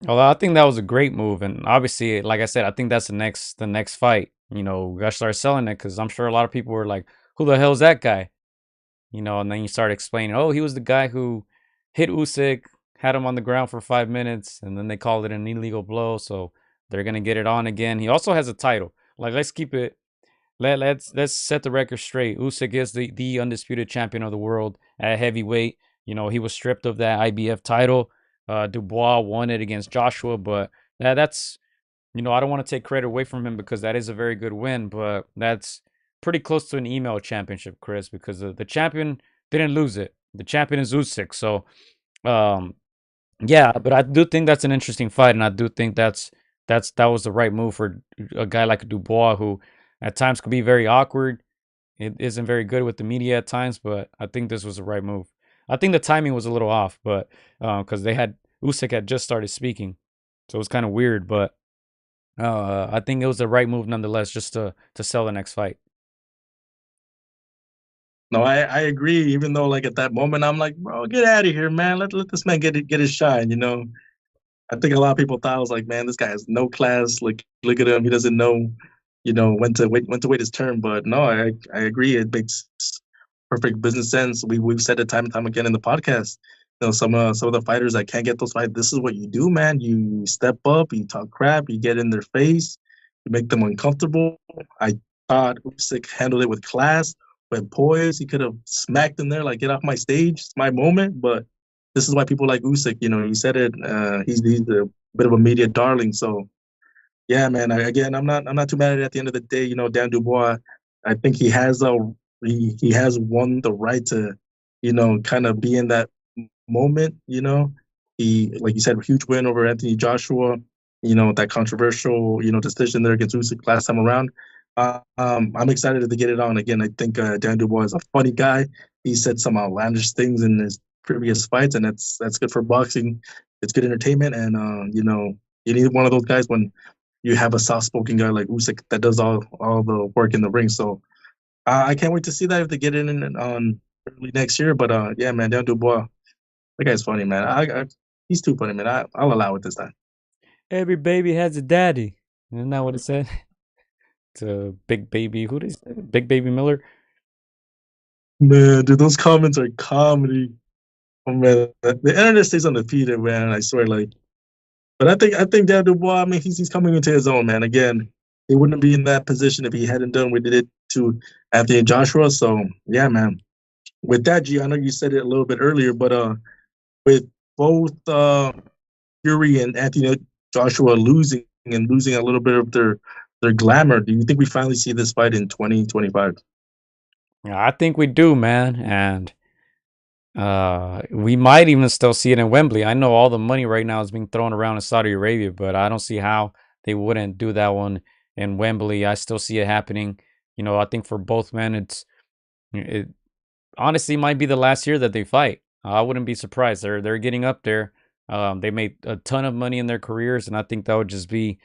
Well, I think that was a great move, and obviously, like I said, I think that's the next fight. We gotta start selling it because I'm sure a lot of people were like, "Who the hell is that guy?" And then you start explaining, "Oh, he was the guy who hit Usyk, had him on the ground for 5 minutes, and then they called it an illegal blow, so they're gonna get it on again." He also has a title. Like, let's keep it. Let's set the record straight. Usyk is the undisputed champion of the world at heavyweight. He was stripped of that IBF title. Dubois won it against Joshua, but that's I don't want to take credit away from him because that is a very good win, but that's pretty close to an email championship, Chris, because the champion didn't lose it. The champion is Usyk. So, um, yeah, but I do think that's an interesting fight, and I do think that was the right move for a guy like Dubois, who at times could be very awkward. It isn't very good with the media at times, but I think this was the right move. I think the timing was a little off, but because Usyk had just started speaking, so it was kind of weird. But I think it was the right move nonetheless, just to sell the next fight. No, I agree. Even though, like, at that moment, I'm like, bro, get out of here, man. Let this man get his shine. I think a lot of people thought I was like, man, this guy has no class. Like, look at him. He doesn't know, when to wait his turn. But no, I agree. It makes perfect business sense. We've said it time and time again in the podcast. Some of the fighters that can't get those fights, this is what you do, man. You step up, you talk crap, you get in their face, you make them uncomfortable. I thought Usyk handled it with class, with poise. He could have smacked him there, like, get off my stage, it's my moment. But this is why people like Usyk. You said it. He's a bit of a media darling. So yeah, man. Again, I'm not too mad at it. At the end of the day, Dan Dubois, I think he has won the right to, kind of be in that moment. He, like you said, a huge win over Anthony Joshua. That controversial, decision there against Usyk last time around. I'm excited to get it on again. I think Dan Dubois is a funny guy. He said some outlandish things in his previous fights, and that's good for boxing. It's good entertainment, and you need one of those guys when you have a soft-spoken guy like Usyk that does all the work in the ring. So I can't wait to see that if they get it in on early next year. But yeah, man, Dan Dubois, that guy's funny, man. He's too funny, man. I'll allow it this time. Every baby has a daddy. Isn't that what it said? To Big Baby, who is Big Baby Miller? Man, dude, those comments are comedy. Oh man, the internet stays undefeated, man. I swear, like. But I think Dan Dubois, I mean, he's coming into his own, man. Again, he wouldn't be in that position if he hadn't done what he did to Anthony Joshua. So yeah, man. With that, G, I know you said it a little bit earlier, but with both Fury and Anthony Joshua losing a little bit of their glamour, do you think we finally see this fight in 2025? Yeah, I think we do, man, and we might even still see it in Wembley. I know all the money right now is being thrown around in Saudi Arabia, but I don't see how they wouldn't do that one in Wembley. I still see it happening. I think for both men, it honestly might be the last year that they fight. I wouldn't be surprised. They're getting up there. They made a ton of money in their careers, and I think that would just be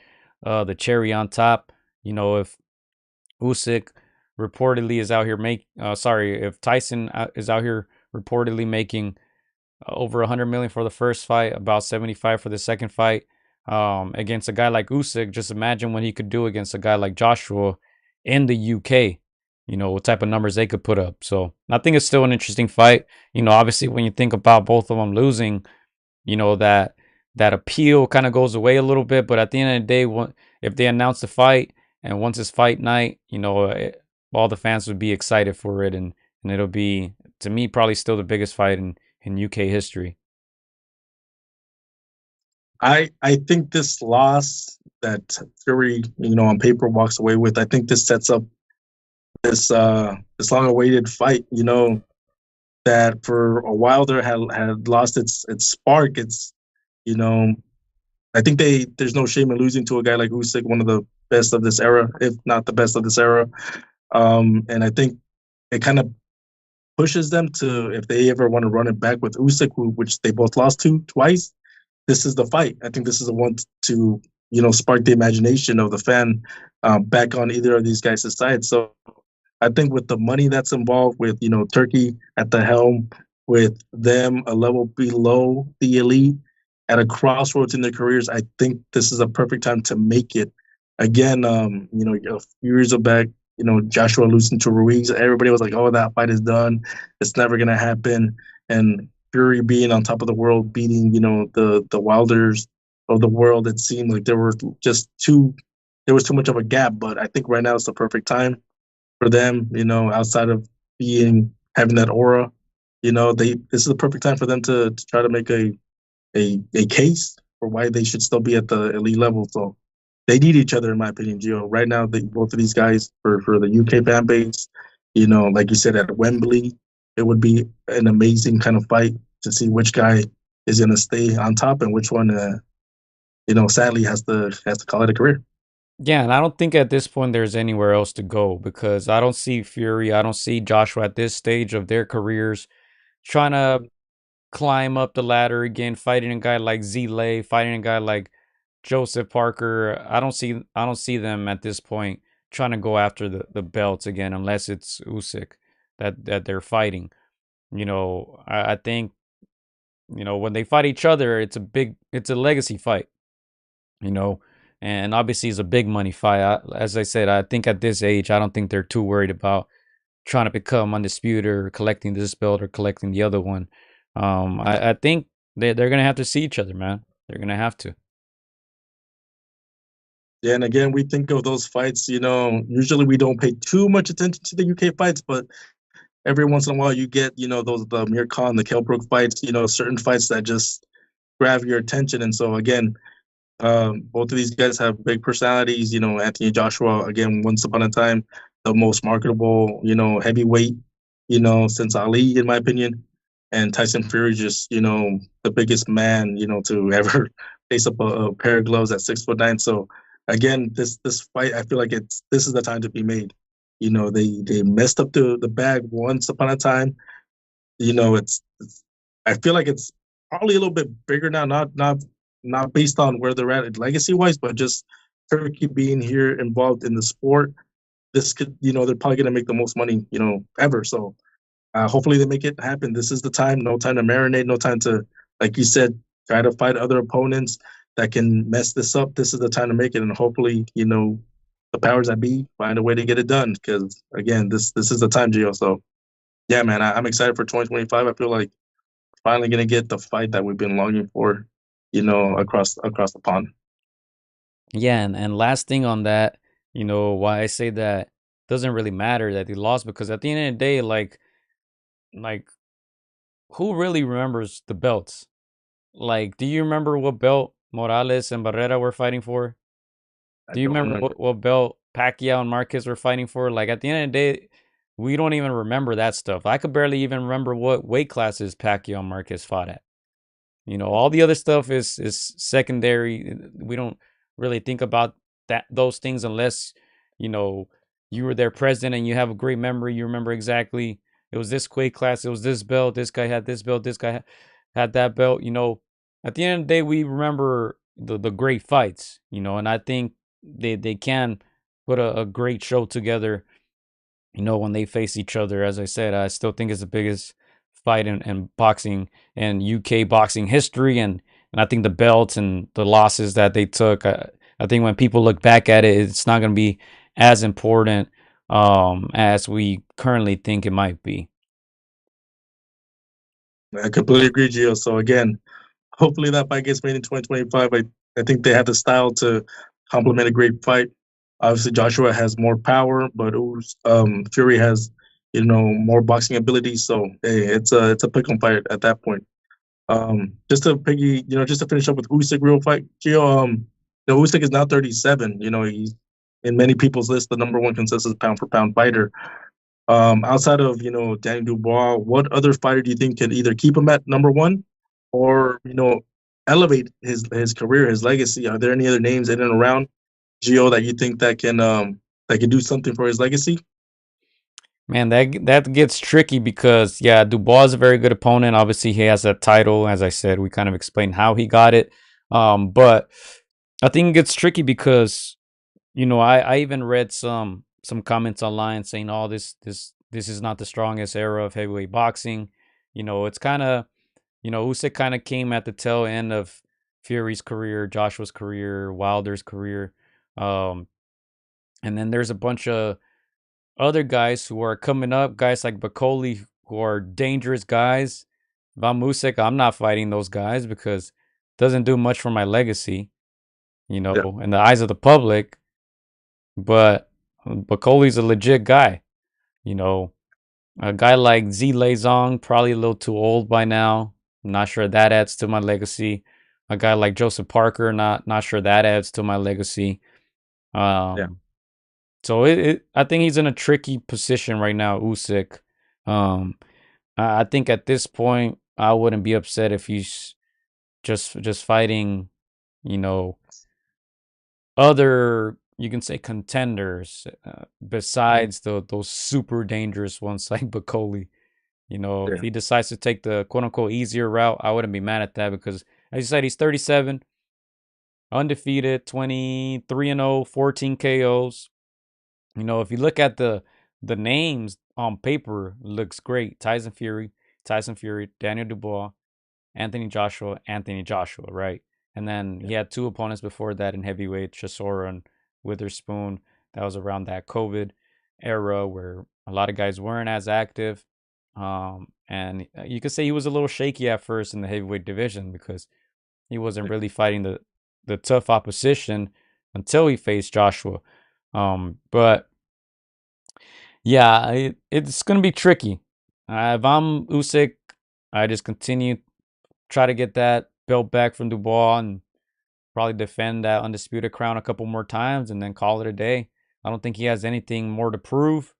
the cherry on top. If Usyk reportedly is out here if Tyson is out here reportedly making over 100 million for the first fight, about 75 for the second fight, against a guy like Usyk. Just imagine what he could do against a guy like Joshua in the UK. What type of numbers they could put up. So I think it's still an interesting fight. Obviously when you think about both of them losing, that appeal kind of goes away a little bit. But at the end of the day, if they announce the fight And once it's fight night, all the fans would be excited for it, and it'll be, to me, probably still the biggest fight in UK history. I think this loss that Fury, on paper walks away with, I think this sets up this long awaited fight, that for a while there had lost its spark. It's you know I think there's no shame in losing to a guy like Usyk, one of the best of this era, if not the best of this era. And I think it kind of pushes them to, if they ever want to run it back with Usyk, which they both lost to twice, this is the fight. I think this is the one to spark the imagination of the fan back on either of these guys' side. So I think with the money that's involved, with Turkey at the helm, with them a level below the elite at a crossroads in their careers, I think this is a perfect time to make it. Again, a few years back, Joshua losing to Ruiz, everybody was like, "Oh, that fight is done. It's never gonna happen." And Fury being on top of the world, beating the Wilders of the world, it seemed like there was too much of a gap. But I think right now it's the perfect time for them, outside of having that aura, this is the perfect time for them to try to make a case for why they should still be at the elite level. So they need each other, in my opinion, Gio. Right now, both of these guys, for the UK fan base, like you said, at Wembley, it would be an amazing kind of fight to see which guy is going to stay on top and which one, sadly has to call it a career. Yeah, and I don't think at this point there's anywhere else to go, because I don't see Fury, I don't see Joshua at this stage of their careers trying to climb up the ladder again, fighting a guy like Zile, fighting a guy like Joseph Parker. I don't see them at this point trying to go after the belts again, unless it's Usyk that they're fighting. I think, when they fight each other, it's a legacy fight, you know, and obviously it's a big money fight. As I said, I think at this age, I don't think they're too worried about trying to become undisputed or collecting this belt or collecting the other one. I think they're gonna have to see each other, man. They're gonna have to. Yeah, and again, we think of those fights, usually we don't pay too much attention to the UK fights, but every once in a while you get, the Mir Khan, the Kell Brook fights, certain fights that just grab your attention. And so again, both of these guys have big personalities. Anthony Joshua, again, once upon a time, the most marketable, heavyweight, since Ali, in my opinion. And Tyson Fury, just, the biggest man, to ever face up a pair of gloves at 6'9". So again, this fight, I feel like this is the time to be made. They messed up the bag once upon a time. I feel like it's probably a little bit bigger now, not based on where they're at legacy wise, but just Turkey being here involved in the sport. This could, they're probably going to make the most money, ever. So hopefully they make it happen. This is the time. No time to marinate. No time to, like you said, try to fight other opponents that can mess this up. This is the time to make it, and hopefully, the powers that be find a way to get it done. Because again, this is the time, Gio. So yeah, man, I'm excited for 2025. I feel like finally going to get the fight that we've been longing for, across the pond. Yeah, and last thing on that, why I say that doesn't really matter that they lost, because at the end of the day, like who really remembers the belts? Like, do you remember what belt Morales and Barrera were fighting for? I Do you don't remember remember. what belt Pacquiao and Marquez were fighting for? Like, at the end of the day, we don't even remember that stuff. I could barely even remember what weight classes Pacquiao and Marquez fought at. All the other stuff is secondary. We don't really think about those things unless, you know, you were there present and you have a great memory. You remember exactly, it was this weight class, it was this belt, this guy had this belt, this guy had that belt. At the end of the day, we remember the great fights, and I think they can put a great show together, when they face each other. As I said, I still think it's the biggest fight in boxing and UK boxing history, and I think the belts and the losses that they took, I think when people look back at it, it's not going to be as important as we currently think it might be. I completely agree, Gio. So again, hopefully that fight gets made in 2025. I think they have the style to complement a great fight. Obviously, Joshua has more power, but Fury has, more boxing ability. So hey, it's a pick 'em fight at that point. Just to finish up with Usyk real fight, Gio. Usyk is now 37. He's in many people's list the number one consensus pound for pound fighter. Outside of Danny Dubois, what other fighter do you think can either keep him at number one, or elevate his career, his legacy? Are there any other names in and around Gio that you think that can do something for his legacy? Man, that gets tricky because yeah, Dubois is a very good opponent. Obviously, he has that title. As I said, we kind of explained how he got it. But I think it gets tricky because I even read some comments online saying, "Oh, this is not the strongest era of heavyweight boxing." It's kind of Usyk kind of came at the tail end of Fury's career, Joshua's career, Wilder's career, um, and then there's a bunch of other guys who are coming up, guys like Bakoli, who are dangerous guys. Van Usyk, I'm not fighting those guys because it doesn't do much for my legacy, Yeah, in the eyes of the public. But Bakoli's a legit guy, you know. A guy like Z Zong, probably a little too old by now. I'm not sure that adds to my legacy. A guy like Joseph Parker, not sure that adds to my legacy. yeah. Um, so I think he's in a tricky position right now, Usyk. Um, I think at this point, I wouldn't be upset if he's just fighting, you know, other you can say contenders besides those super dangerous ones like Bakoli. If Yeah. he decides to take the quote unquote easier route, I wouldn't be mad at that because, as you said, he's 37, undefeated, 23-0, 14 KOs. If you look at the names on paper, it looks great. Tyson Fury, Daniel Dubois, Anthony Joshua, right? And then he had two opponents before that in heavyweight, Chisora and Witherspoon. That was around that COVID era where a lot of guys weren't as active. And you could say he was a little shaky at first in the heavyweight division because he wasn't really fighting the tough opposition until he faced Joshua. But yeah, it's going to be tricky. If I'm Usyk, I just continue try to get that belt back from Dubois and probably defend that undisputed crown a couple more times and then call it a day. I don't think he has anything more to prove.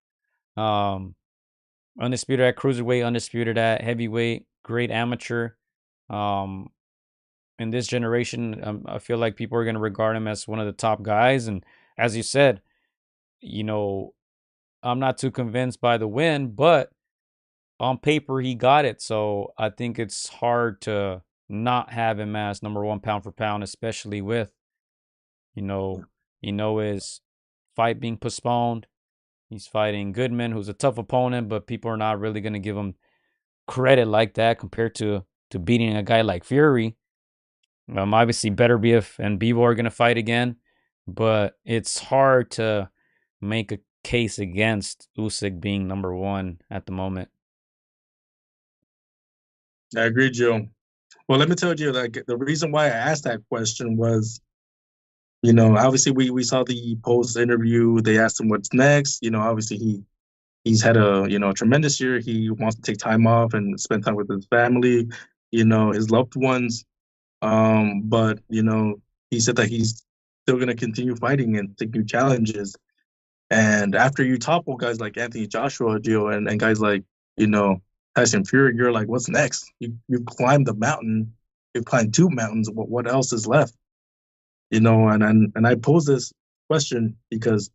Um, undisputed at cruiserweight, undisputed at heavyweight, great amateur. Um, in this generation, I feel like people are going to regard him as one of the top guys. And as you said, you know, I'm not too convinced by the win, but on paper he got it. So I think it's hard to not have him as number one pound for pound, especially with, you know, his fight being postponed. He's fighting Goodman, who's a tough opponent, but people are not really gonna give him credit like that compared to beating a guy like Fury. Obviously Beterbiev and Bivol are gonna fight again, but it's hard to make a case against Usyk being number one at the moment. I agree, Joe. Well, let me tell you, like the reason why I asked that question was, obviously we saw the post interview. They asked him what's next. Obviously he's had a a tremendous year. He wants to take time off and spend time with his family, his loved ones. But he said that he's still gonna continue fighting and take new challenges. And after you topple guys like Anthony Joshua, Gio, and guys like, you know, Tyson Fury, you're like, what's next? You climbed the mountain, you've climbed two mountains. What else is left? And I pose this question because,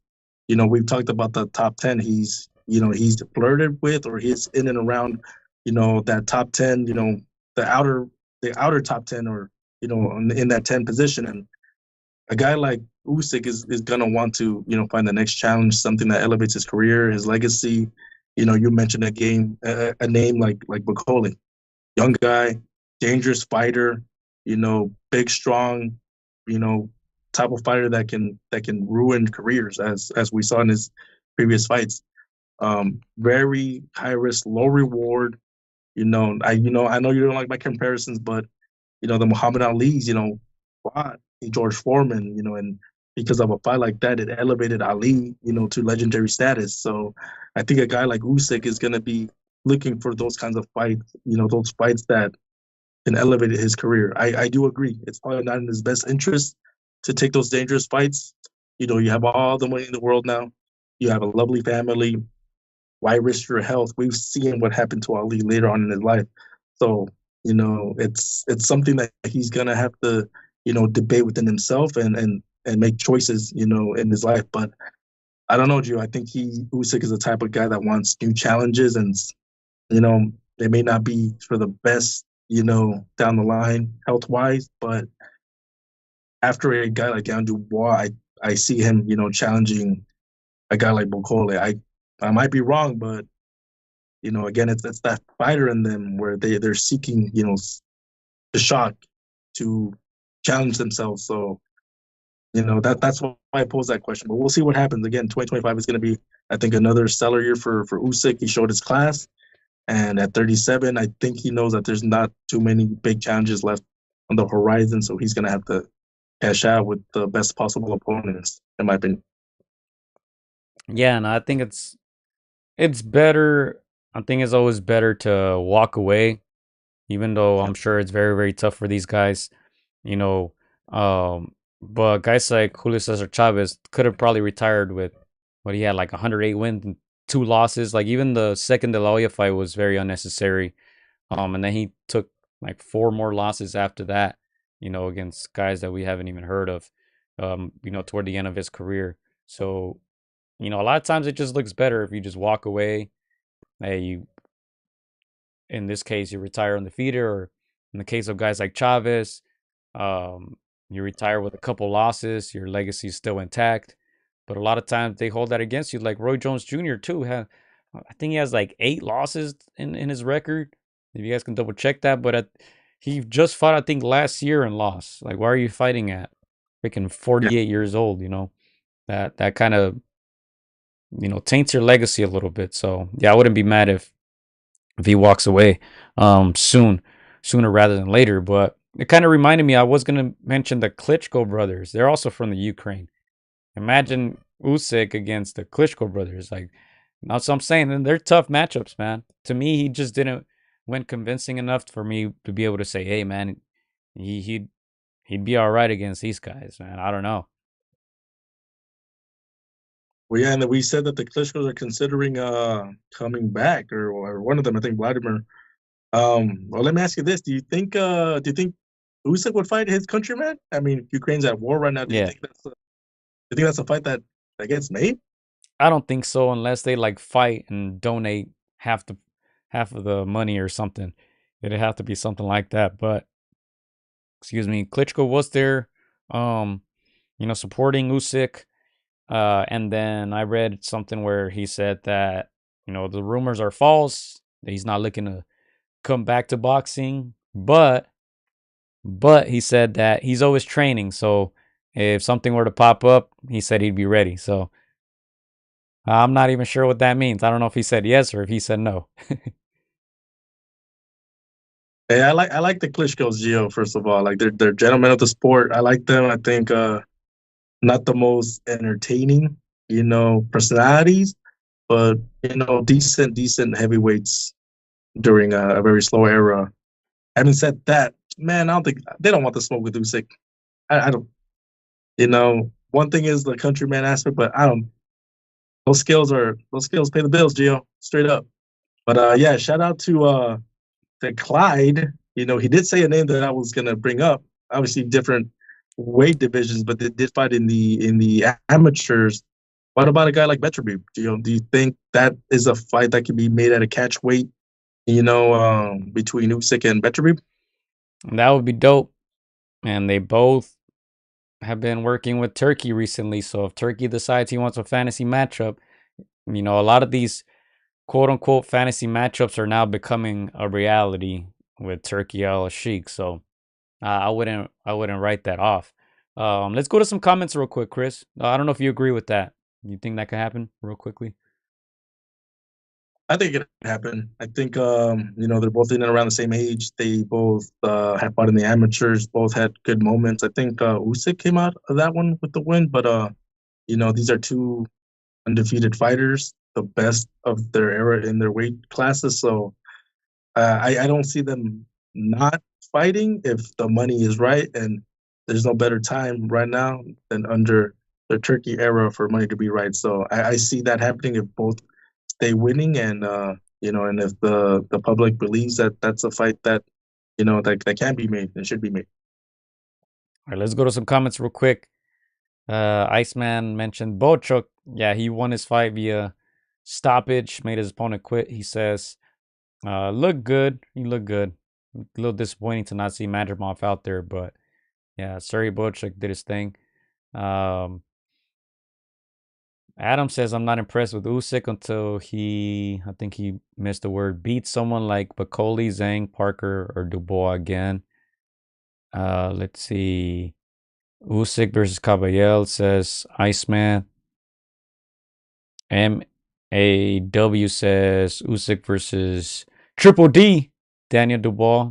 we've talked about the top 10 he's flirted with, or he's in and around, that top 10, the outer top 10, or, in that 10 position. And a guy like Usyk is gonna want to find the next challenge, something that elevates his career, his legacy. You mentioned a name like Bakoli, young guy, dangerous fighter, big, strong, you know, type of fighter that can ruin careers, as we saw in his previous fights. Very high risk, low reward. I know you don't like my comparisons, but the Muhammad Ali's, fought George Foreman, and because of a fight like that, it elevated Ali, to legendary status. So I think a guy like Usyk is going to be looking for those kinds of fights, those fights that can elevate his career. I do agree. It's probably not in his best interest to take those dangerous fights. You have all the money in the world now. You have a lovely family. Why risk your health? We've seen what happened to Ali later on in his life. So, it's something that he's gonna have to, debate within himself and make choices, in his life. But I don't know, Gio. I think Usyk is the type of guy that wants new challenges, and they may not be for the best, down the line health wise, but after a guy like Andrew Dubois, I see him, challenging a guy like Bokole. I might be wrong, but again, it's that fighter in them where they're seeking, the shock to challenge themselves. So, that's why I pose that question. But we'll see what happens. Again, 2025 is going to be, I think, another stellar year for Usyk. He showed his class, and at 37, I think he knows that there's not too many big challenges left on the horizon. So he's going to have to cash out with the best possible opponents, in my opinion. Yeah, and I think it's better. I think it's always better to walk away, even though I'm sure it's very, very tough for these guys, you know. But guys like Julio Cesar Chavez could have probably retired with what he had, like 108 wins and 2 losses. Like even the second De La Hoya fight was very unnecessary. And then he took like 4 more losses after that, against guys that we haven't even heard of, toward the end of his career. So, a lot of times it just looks better if you just walk away. Hey, in this case, you retire undefeated, or in the case of guys like Chavez, you retire with a couple losses, your legacy is still intact. But a lot of times they hold that against you, like Roy Jones Jr. too. I think he has like 8 losses in his record. If you guys can double check that, but he just fought, I think, last year and lost. Like, why are you fighting at freaking 48 years old? That kind of taints your legacy a little bit. So yeah, I wouldn't be mad if he walks away sooner rather than later. But it kind of reminded me, I was gonna mention the Klitschko brothers. They're also from the Ukraine. Imagine Usyk against the Klitschko brothers. Like, that's what I'm saying. And they're tough matchups, man. To me, he just didn't went convincing enough for me to be able to say, hey, man, he'd be all right against these guys, man. I don't know. Well, yeah, and we said that the Klitschko's are considering coming back, or one of them, I think Vladimir. Well, let me ask you this: Do you think Usyk would fight his countryman? I mean, Ukraine's at war right now. Do you Yeah, think that's a fight that gets made? I don't think so unless they like fight and donate half of the money or something. It'd have to be something like that. But excuse me, Klitschko was there, um, supporting Usyk. And then I read something where he said that, the rumors are false, that he's not looking to come back to boxing, but he said that he's always training. So if something were to pop up, he said he'd be ready. So I'm not even sure what that means. I don't know if he said yes or if he said no. Hey, I like the Klitschko's, Gio. First of all, like they're gentlemen of the sport. I like them. I think not the most entertaining, personalities, but decent heavyweights during a very slow era. Having said that, man, I don't think they don't want to smoke with Usyk. I don't. One thing is the countryman aspect, but I don't. Those skills pay the bills, Gio. Straight up. But yeah, shout out to Clyde. He did say a name that I was gonna bring up. Obviously, different weight divisions, but they did fight in the amateurs. What about a guy like Beterbiev? Do you think that is a fight that can be made at a catch weight? Between Usyk and Beterbiev? That would be dope. And they both have been working with Turkey recently. So if Turkey decides he wants a fantasy matchup, a lot of these quote unquote fantasy matchups are now becoming a reality with Turkey Al Sheikh. So I wouldn't write that off. Let's go to some comments real quick, Chris. I don't know if you agree with that. You think that could happen real quickly? I think it happened. I think they're both in and around the same age. They both have fought in the amateurs. Both had good moments. I think Usyk came out of that one with the win, but these are two undefeated fighters, the best of their era in their weight classes. So I don't see them not fighting if the money is right, and there's no better time right now than under the Turkey era for money to be right. So I see that happening if both stay winning, and and if the public believes that that's a fight that that can be made and should be made. All right, let's go to some comments real quick. Iceman mentioned Bochuk. Yeah, he won his fight via stoppage, made his opponent quit. He says, look good. He looked good. A little disappointing to not see Madrimov out there, but yeah, Sergey Bochuk did his thing. Adam says, I'm not impressed with Usyk until I think he missed the word, beat someone like Bakoli, Zhang, Parker, or Dubois again. Let's see. Usyk versus Caballel, says Iceman. MAW says Usyk versus Triple D, Daniel Dubois.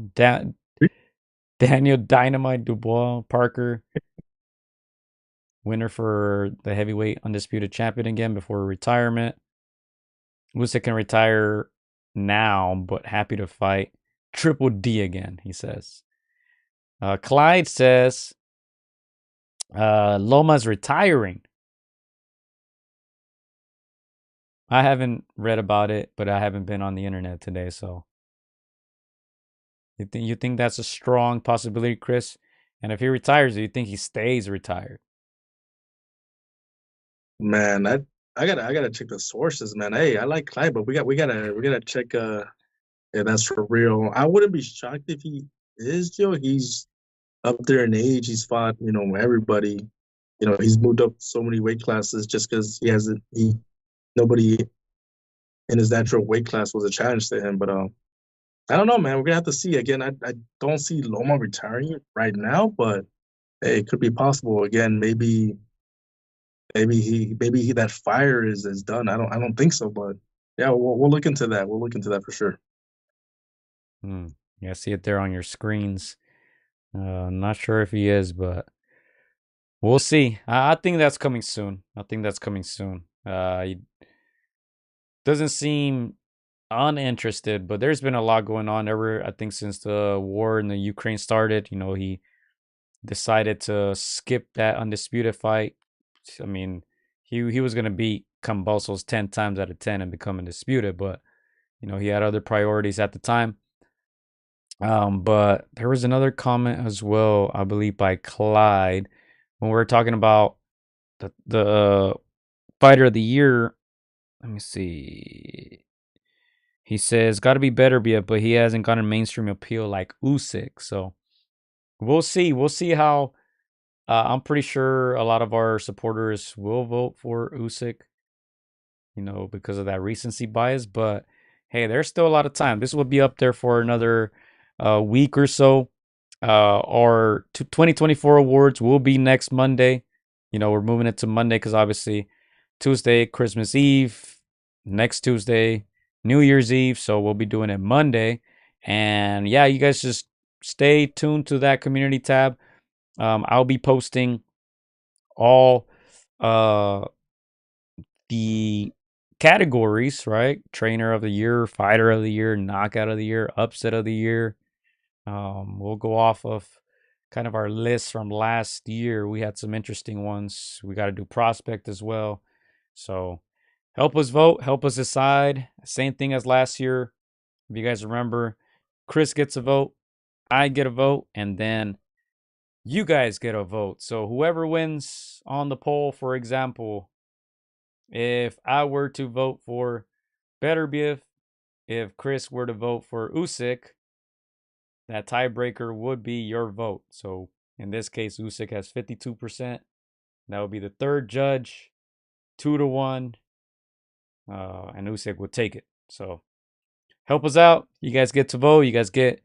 Daniel Dynamite Dubois Parker. Winner for the heavyweight undisputed champion again before retirement. Usyk can retire now, but happy to fight Triple D again, he says. Clyde says Loma's retiring. I haven't read about it, but I haven't been on the internet today, so you think that's a strong possibility, Chris? And if he retires, do you think he stays retired? Man, I gotta check the sources, man. Hey, I like Clyde, but we gotta check yeah, that's for real. I wouldn't be shocked if he is, Joe. He's up there in age. He's fought, everybody. He's moved up so many weight classes just because nobody in his natural weight class was a challenge to him. But I don't know, man. We're gonna have to see. Again, I don't see Loma retiring right now, but hey, it could be possible. Again, maybe that fire is done. I don't think so, but yeah, we'll look into that. We'll look into that for sure. Yeah, see it there on your screens. Not sure if he is, but we'll see. I think that's coming soon. He doesn't seem uninterested, but there's been a lot going on I think since the war in the Ukraine started. He decided to skip that undisputed fight. I mean, he was gonna beat Kambosos 10 times out of 10 and become undisputed, but he had other priorities at the time. But there was another comment as well, I believe by Clyde, when we were talking about the fighter of the year. Let me see. He says, got to be better, but he hasn't gotten mainstream appeal like Usyk. So we'll see. We'll see how. I'm pretty sure a lot of our supporters will vote for Usyk, because of that recency bias. But hey, there's still a lot of time. This will be up there for another week or so. Our 2024 awards will be next Monday. We're moving it to Monday because obviously Tuesday, Christmas Eve, next Tuesday, New Year's Eve. So we'll be doing it Monday. And yeah, you guys just stay tuned to that community tab. I'll be posting all the categories, right? Trainer of the year, fighter of the year, knockout of the year, upset of the year. We'll go off of kind of our list from last year. We had some interesting ones. We got to do prospect as well. So help us vote, help us decide. Same thing as last year. If you guys remember, Chris gets a vote, I get a vote, and then you guys get a vote. So whoever wins on the poll, for example, if I were to vote for Beterbiev, if Chris were to vote for Usyk, that tiebreaker would be your vote. So in this case, Usyk has 52%. That would be the third judge, 2-1, and Usyk would take it. So help us out. You guys get to vote. You guys get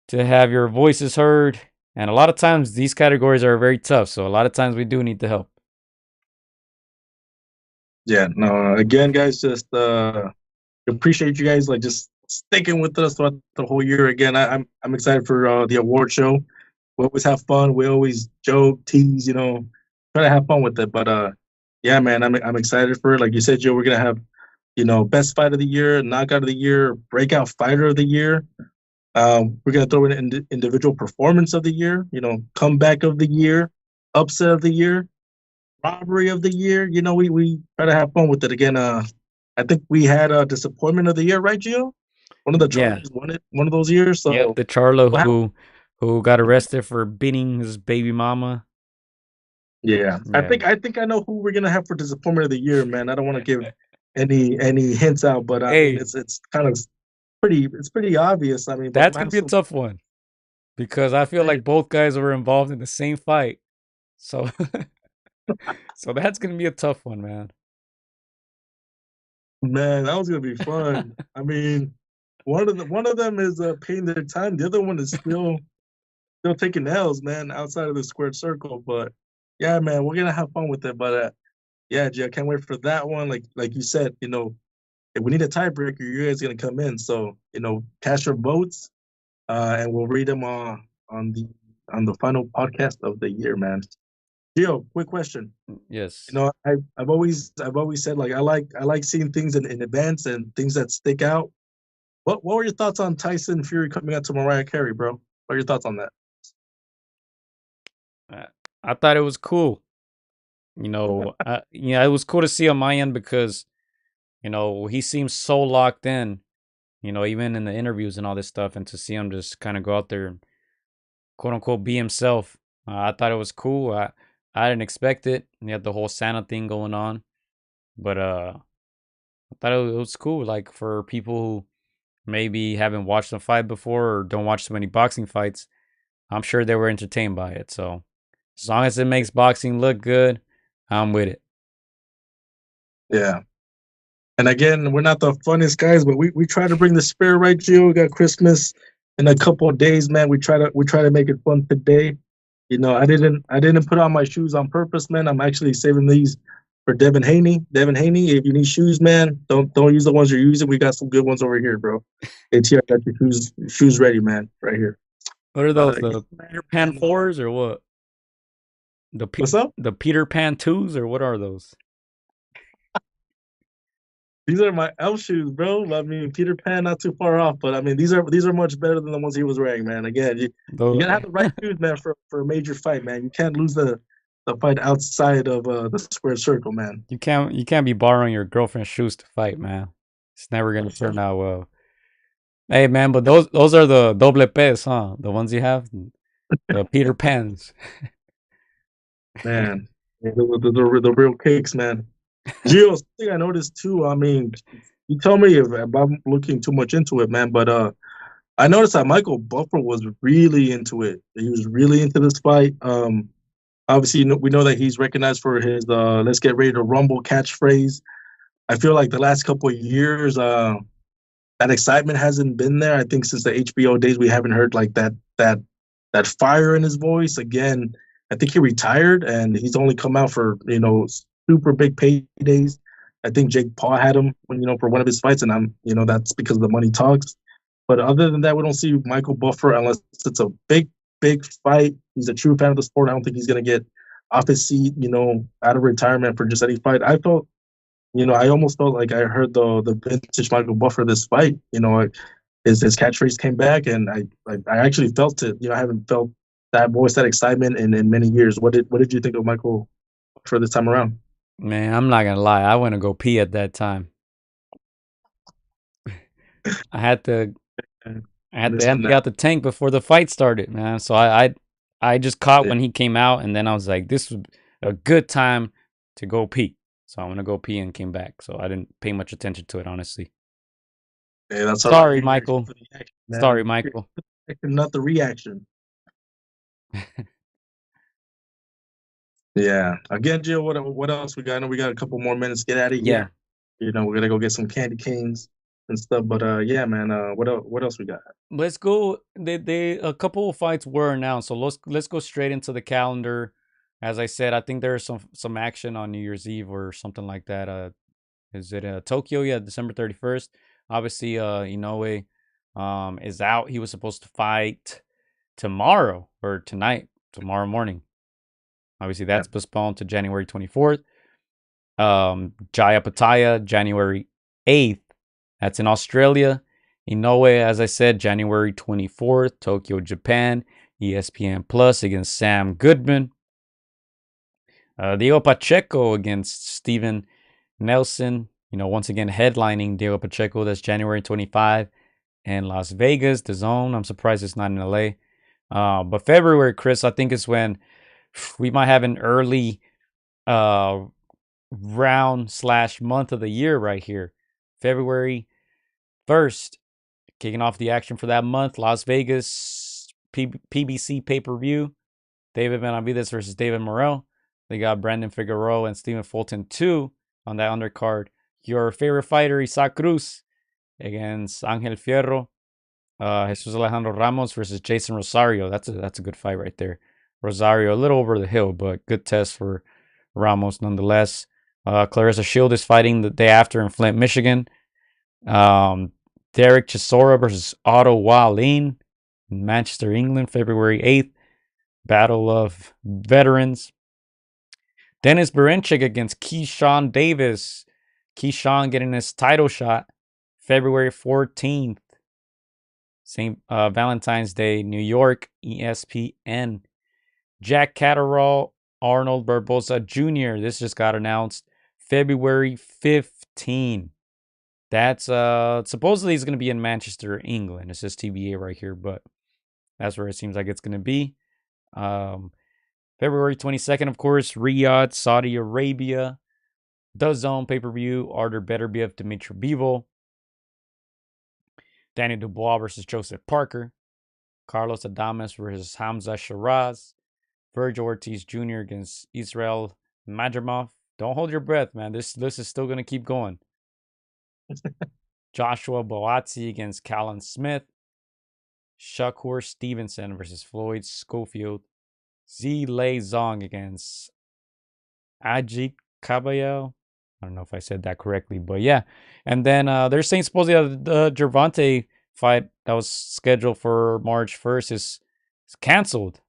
to have your voices heard. And a lot of times these categories are very tough. So a lot of times we do need the help. Yeah, no, again, guys, just appreciate you guys like just sticking with us throughout the whole year. Again, I'm excited for the award show. We always have fun. We always joke, tease, try to have fun with it. But yeah, man, I'm excited for it. Like you said, Joe, we're gonna have best fight of the year, knockout of the year, breakout fighter of the year. We're gonna throw in individual performance of the year, comeback of the year, upset of the year, robbery of the year. We try to have fun with it. Again, I think we had a disappointment of the year, right, Gio? One of the Yeah. Chargers won it one of those years. So Yep, the Charlo we'll have- who got arrested for beating his baby mama. yeah, Yeah. I think I know who we're gonna have for disappointment of the year, man. I don't want to give any hints out, but I mean Hey, it's kind of it's pretty obvious. I mean, but that's we'll gonna have be a some. tough one because I feel Hey, like both guys were involved in the same fight. So so that's gonna be a tough one, man. man, that was gonna be fun. I mean, one of them is paying their time. The other one is still taking L's, man, outside of the squared circle. But yeah, man, we're gonna have fun with it. But yeah, G, I can't wait for that one. Like you said, if we need a tiebreaker, you guys gonna come in. So cast your votes, and we'll read them on the on the final podcast of the year, man. Gio, quick question. Yes. I've always said like I like seeing things in advance and things that stick out. What were your thoughts on Tyson Fury coming out to Mariah Carey, bro? What are your thoughts on that? Uh, I thought it was cool. It was cool to see on my end because, he seems so locked in, even in the interviews and all this stuff, and to see him just kind of go out there and quote unquote be himself. I thought it was cool. I didn't expect it. He had the whole Santa thing going on, but I thought it was cool. Like for people who maybe haven't watched a fight before or don't watch so many boxing fights, I'm sure they were entertained by it. So as long as it makes boxing look good, I'm with it. Yeah. And again, we're not the funnest guys, but we try to bring the spirit, right, Gio? We got Christmas in a couple of days, man. We try to make it fun today. I didn't put on my shoes on purpose, man. I'm actually saving these for Devin Haney. Devin Haney, if you need shoes, man, don't use the ones you're using. We got some good ones over here, bro. It's here. I got your shoes ready, man, right here. What are those? The Yeah, Peter Pan man, 4s or what? what's up? The Peter Pan 2s or what are those? These are my elf shoes, bro. I mean, Peter Pan not too far off, but I mean, these are much better than the ones he was wearing, man. Again, you Those gotta have the right shoes, man, for a major fight, man. You can't lose the fight outside of the square circle, man. you can't be borrowing your girlfriend's shoes to fight, man. It's never gonna turn out well. Hey man, but those are the doble pes, huh? The ones you have, the Peter Pans. Man, yeah, the real cakes, man. Gio, something I noticed too. I mean, you tell me if I'm looking too much into it, man. But I noticed that Michael Buffer was really into it. He was really into this fight. Obviously, we know that he's recognized for his "Let's get ready to rumble" catchphrase. I feel like the last couple of years, that excitement hasn't been there. I think since the HBO days, we haven't heard like that fire in his voice again. I think he retired, and he's only come out for super big paydays. I think Jake Paul had him for one of his fights, and that's because the money talks. But other than that, we don't see Michael Buffer unless it's a big fight. He's a true fan of the sport. I don't think he's gonna get off his seat, out of retirement for just any fight. I almost felt like I heard the vintage Michael Buffer this fight. His catchphrase came back, and I actually felt it. I haven't felt that voice, that excitement in many years. What did you think of Michael for this time around? Man, I'm not gonna lie. I went to go pee at that time. I had to I had to Understand empty that. out the tank before the fight started, man. So I just caught Yeah, when he came out, and then I was like, this was a good time to go pee. So I'm gonna go pee and came back. So I didn't pay much attention to it, honestly. yeah, that's all right. Sorry, You're here Michael. for the action, Sorry, man. You're here Michael. for the action, not the reaction. Yeah. Again, Jill, what else we got? I know we got a couple more minutes to get out of Yeah. here. We're gonna go get some candy canes and stuff. But yeah, man. What else we got? Let's go. They a couple of fights were announced, so let's go straight into the calendar. As I said, I think there's some action on New Year's Eve or something like that. Is it Tokyo? Yeah, December 31st. Obviously, Inoue is out. He was supposed to fight tomorrow or tomorrow morning. Obviously, that's postponed to January 24th. Jaya Pataya, January 8th. That's in Australia. Inoue, as I said, January 24th, Tokyo, Japan. ESPN Plus against Sam Goodman. Diego Pacheco against Steven Nelson. Once again, headlining Diego Pacheco. That's January 25. And Las Vegas, the Zone. I'm surprised it's not in LA. But February, Chris, I think is when we might have an early round/month of the year right here. February 1st, kicking off the action for that month. Las Vegas PBC pay-per-view. David Benavidez versus David Morrell. They got Brandon Figueroa and Stephen Fulton 2 on that undercard. Your favorite fighter, Isaac Cruz, against Angel Fierro. Jesus Alejandro Ramos versus Jason Rosario. That's a good fight right there. Rosario a little over the hill, but good test for Ramos nonetheless. Clarissa Shield is fighting the day after in Flint, Michigan. Derek Chisora versus Otto Wallin in Manchester, England, February 8th. Battle of Veterans. Dennis Berenchik against Keyshawn Davis. Keyshawn getting his title shot February 14th. St. Valentine's Day, New York, ESPN. Jack Catterall, Arnold Barboza Jr. This just got announced February 15th. That's supposedly it's going to be in Manchester, England. It says TBA right here, but that's where it seems like it's going to be. February 22nd, of course, Riyadh, Saudi Arabia. The Zone pay-per-view, Artur Beterbiev, Dmitry Bivol. Danny Dubois versus Joseph Parker. Carlos Adames versus Hamza Shiraz. Virgil Ortiz Jr. against Israel Madrimov. Don't hold your breath, man. This list is still going to keep going. Joshua Boazzi against Callan Smith. Shakur Stevenson versus Floyd Schofield. Zilei Zong against Ajit Kabayel. I don't know if I said that correctly, but yeah. And then they're saying supposedly the Gervonta fight that was scheduled for March 1st is canceled.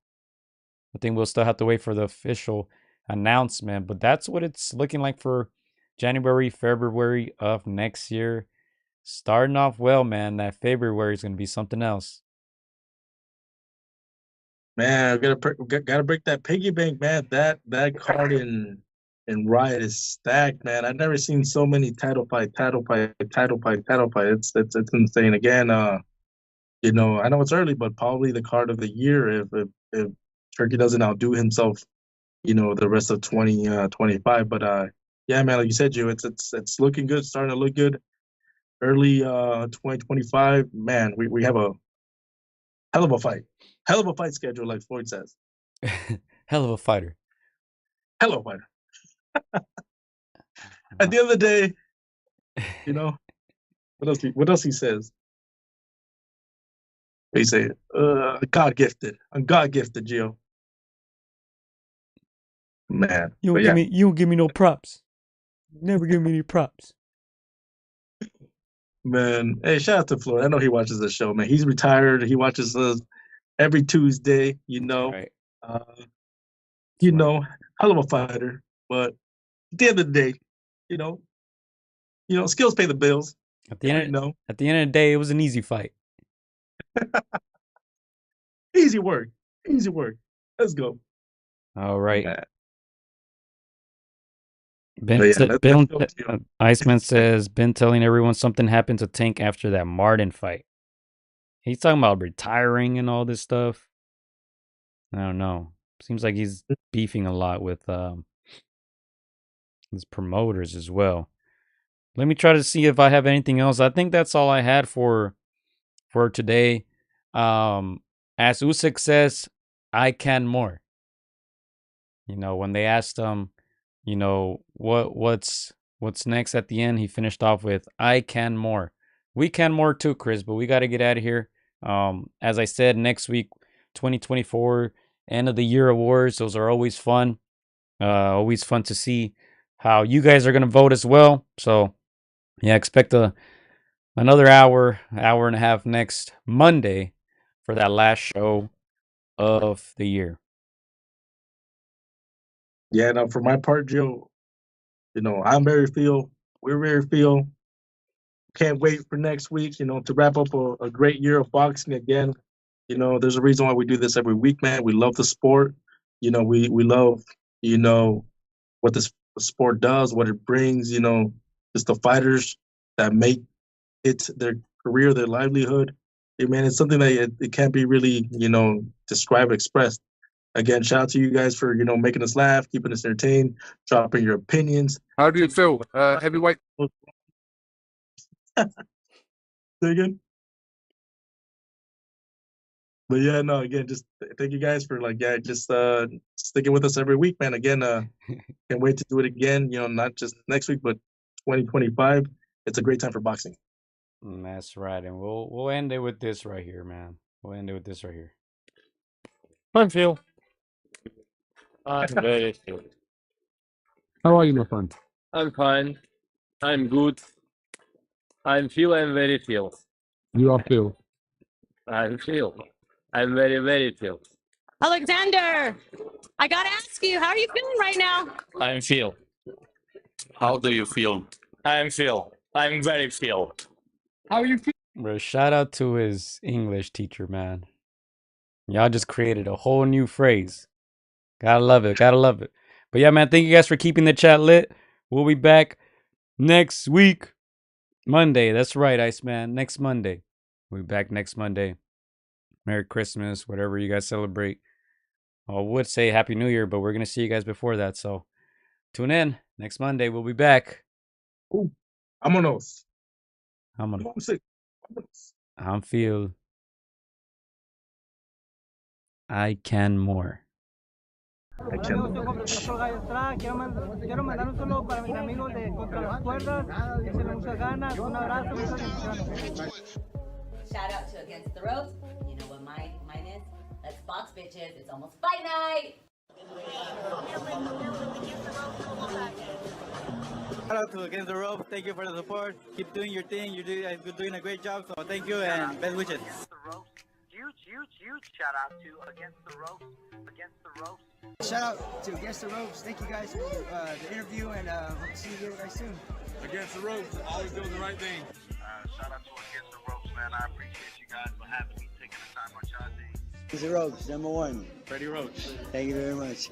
I think we'll still have to wait for the official announcement, but that's what it's looking like for January, February of next year. Starting off well, man. That February is going to be something else. Man, gotta break that piggy bank, man. That card in Riot is stacked, man. I've never seen so many title fight. It's insane. Again, I know it's early, but probably the card of the year if Turkey doesn't outdo himself, the rest of 2025. But yeah, man, like you said, Joe, it's looking good, starting to look good. Early 2025, man, we have a hell of a fight. Hell of a fight schedule, like Floyd says. Hell of a fighter. Hell of a fighter. At the end of the day, what else he says? He say, God gifted. I'm God gifted, Gio. Man. You don't give me no props. Never give me any props. Man. Hey, shout out to Floyd. I know he watches the show, man. He's retired. He watches us every Tuesday, Right. Hell of a fighter. But at the end of the day, skills pay the bills. At the end of the day, it was an easy fight. Easy work. Let's go. All right. Yeah. Iceman says, been telling everyone something happened to Tank after that Martin fight. He's talking about retiring and all this stuff. I don't know. Seems like he's beefing a lot with his promoters as well. Let me try to see if I have anything else. I think that's all I had for today. As Usyk says, I can more. When they asked him, what's next at the end, he finished off with, I can more. We can more too, Chris, but we got to get out of here. As I said, next week, 2024, end of the year awards. Those are always fun. Always fun to see how you guys are going to vote as well. So, yeah, expect a another hour and a half next Monday for that last show of the year. Yeah, no, for my part, Joe, I'm very feel. We're very feel. Can't wait for next week, to wrap up a great year of boxing again. There's a reason why we do this every week, man. We love the sport. We love, what this sport does, what it brings, just the fighters that make it their career, their livelihood. Hey, man, it's something that it can't be really, described, expressed. Again, shout out to you guys for, making us laugh, keeping us entertained, dropping your opinions. How do you feel? Heavyweight? Say again? But yeah, no, again, just thank you guys for just sticking with us every week, man. Again, can't wait to do it again, not just next week, but 2025. It's a great time for boxing. That's right. And we'll end it with this right here, man. We'll end it with this right here. I'm Phil. I'm very Phil. How are you, my friend? I'm fine. I'm good. I'm Phil. I'm very Phil. You are Phil. I'm Phil. I'm very, very Phil. Alexander, I gotta ask you, how are you feeling right now? I'm Phil. How do you feel? I'm Phil. I'm very Phil. How are you feeling? Bro, shout out to his English teacher, man. Y'all just created a whole new phrase. Gotta love it. Gotta love it. But yeah, man, thank you guys for keeping the chat lit. We'll be back next week. Monday. That's right, Iceman. Next Monday. We'll be back next Monday. Merry Christmas, whatever you guys celebrate. I would say Happy New Year, but we're going to see you guys before that. So tune in. Next Monday, we'll be back. Ooh, vámonos. Vámonos. I'm Phil. I can more. I can more. Quiero mandar un saludo para mis amigos de Contra las Cuerdas. Échenle muchas ganas. Un abrazo, muchas bendiciones. Shout out to Against the Ropes. You know what mine is? Let's box, bitches. It's almost fight night. Shout out to Against the Ropes. Thank you for the support. Keep doing your thing. You're doing a great job. So thank you and best wishes. Huge shout out to Against the Ropes. Against the Ropes. Shout out to Against the Ropes. Thank you guys for the interview and hope to see you guys soon. Against the ropes, always doing the right thing. Shout out to Against the Ropes, man. I appreciate you guys for having me, taking the time on y'all day. Against the Ropes, #1. Freddie Roach. Thank you very much.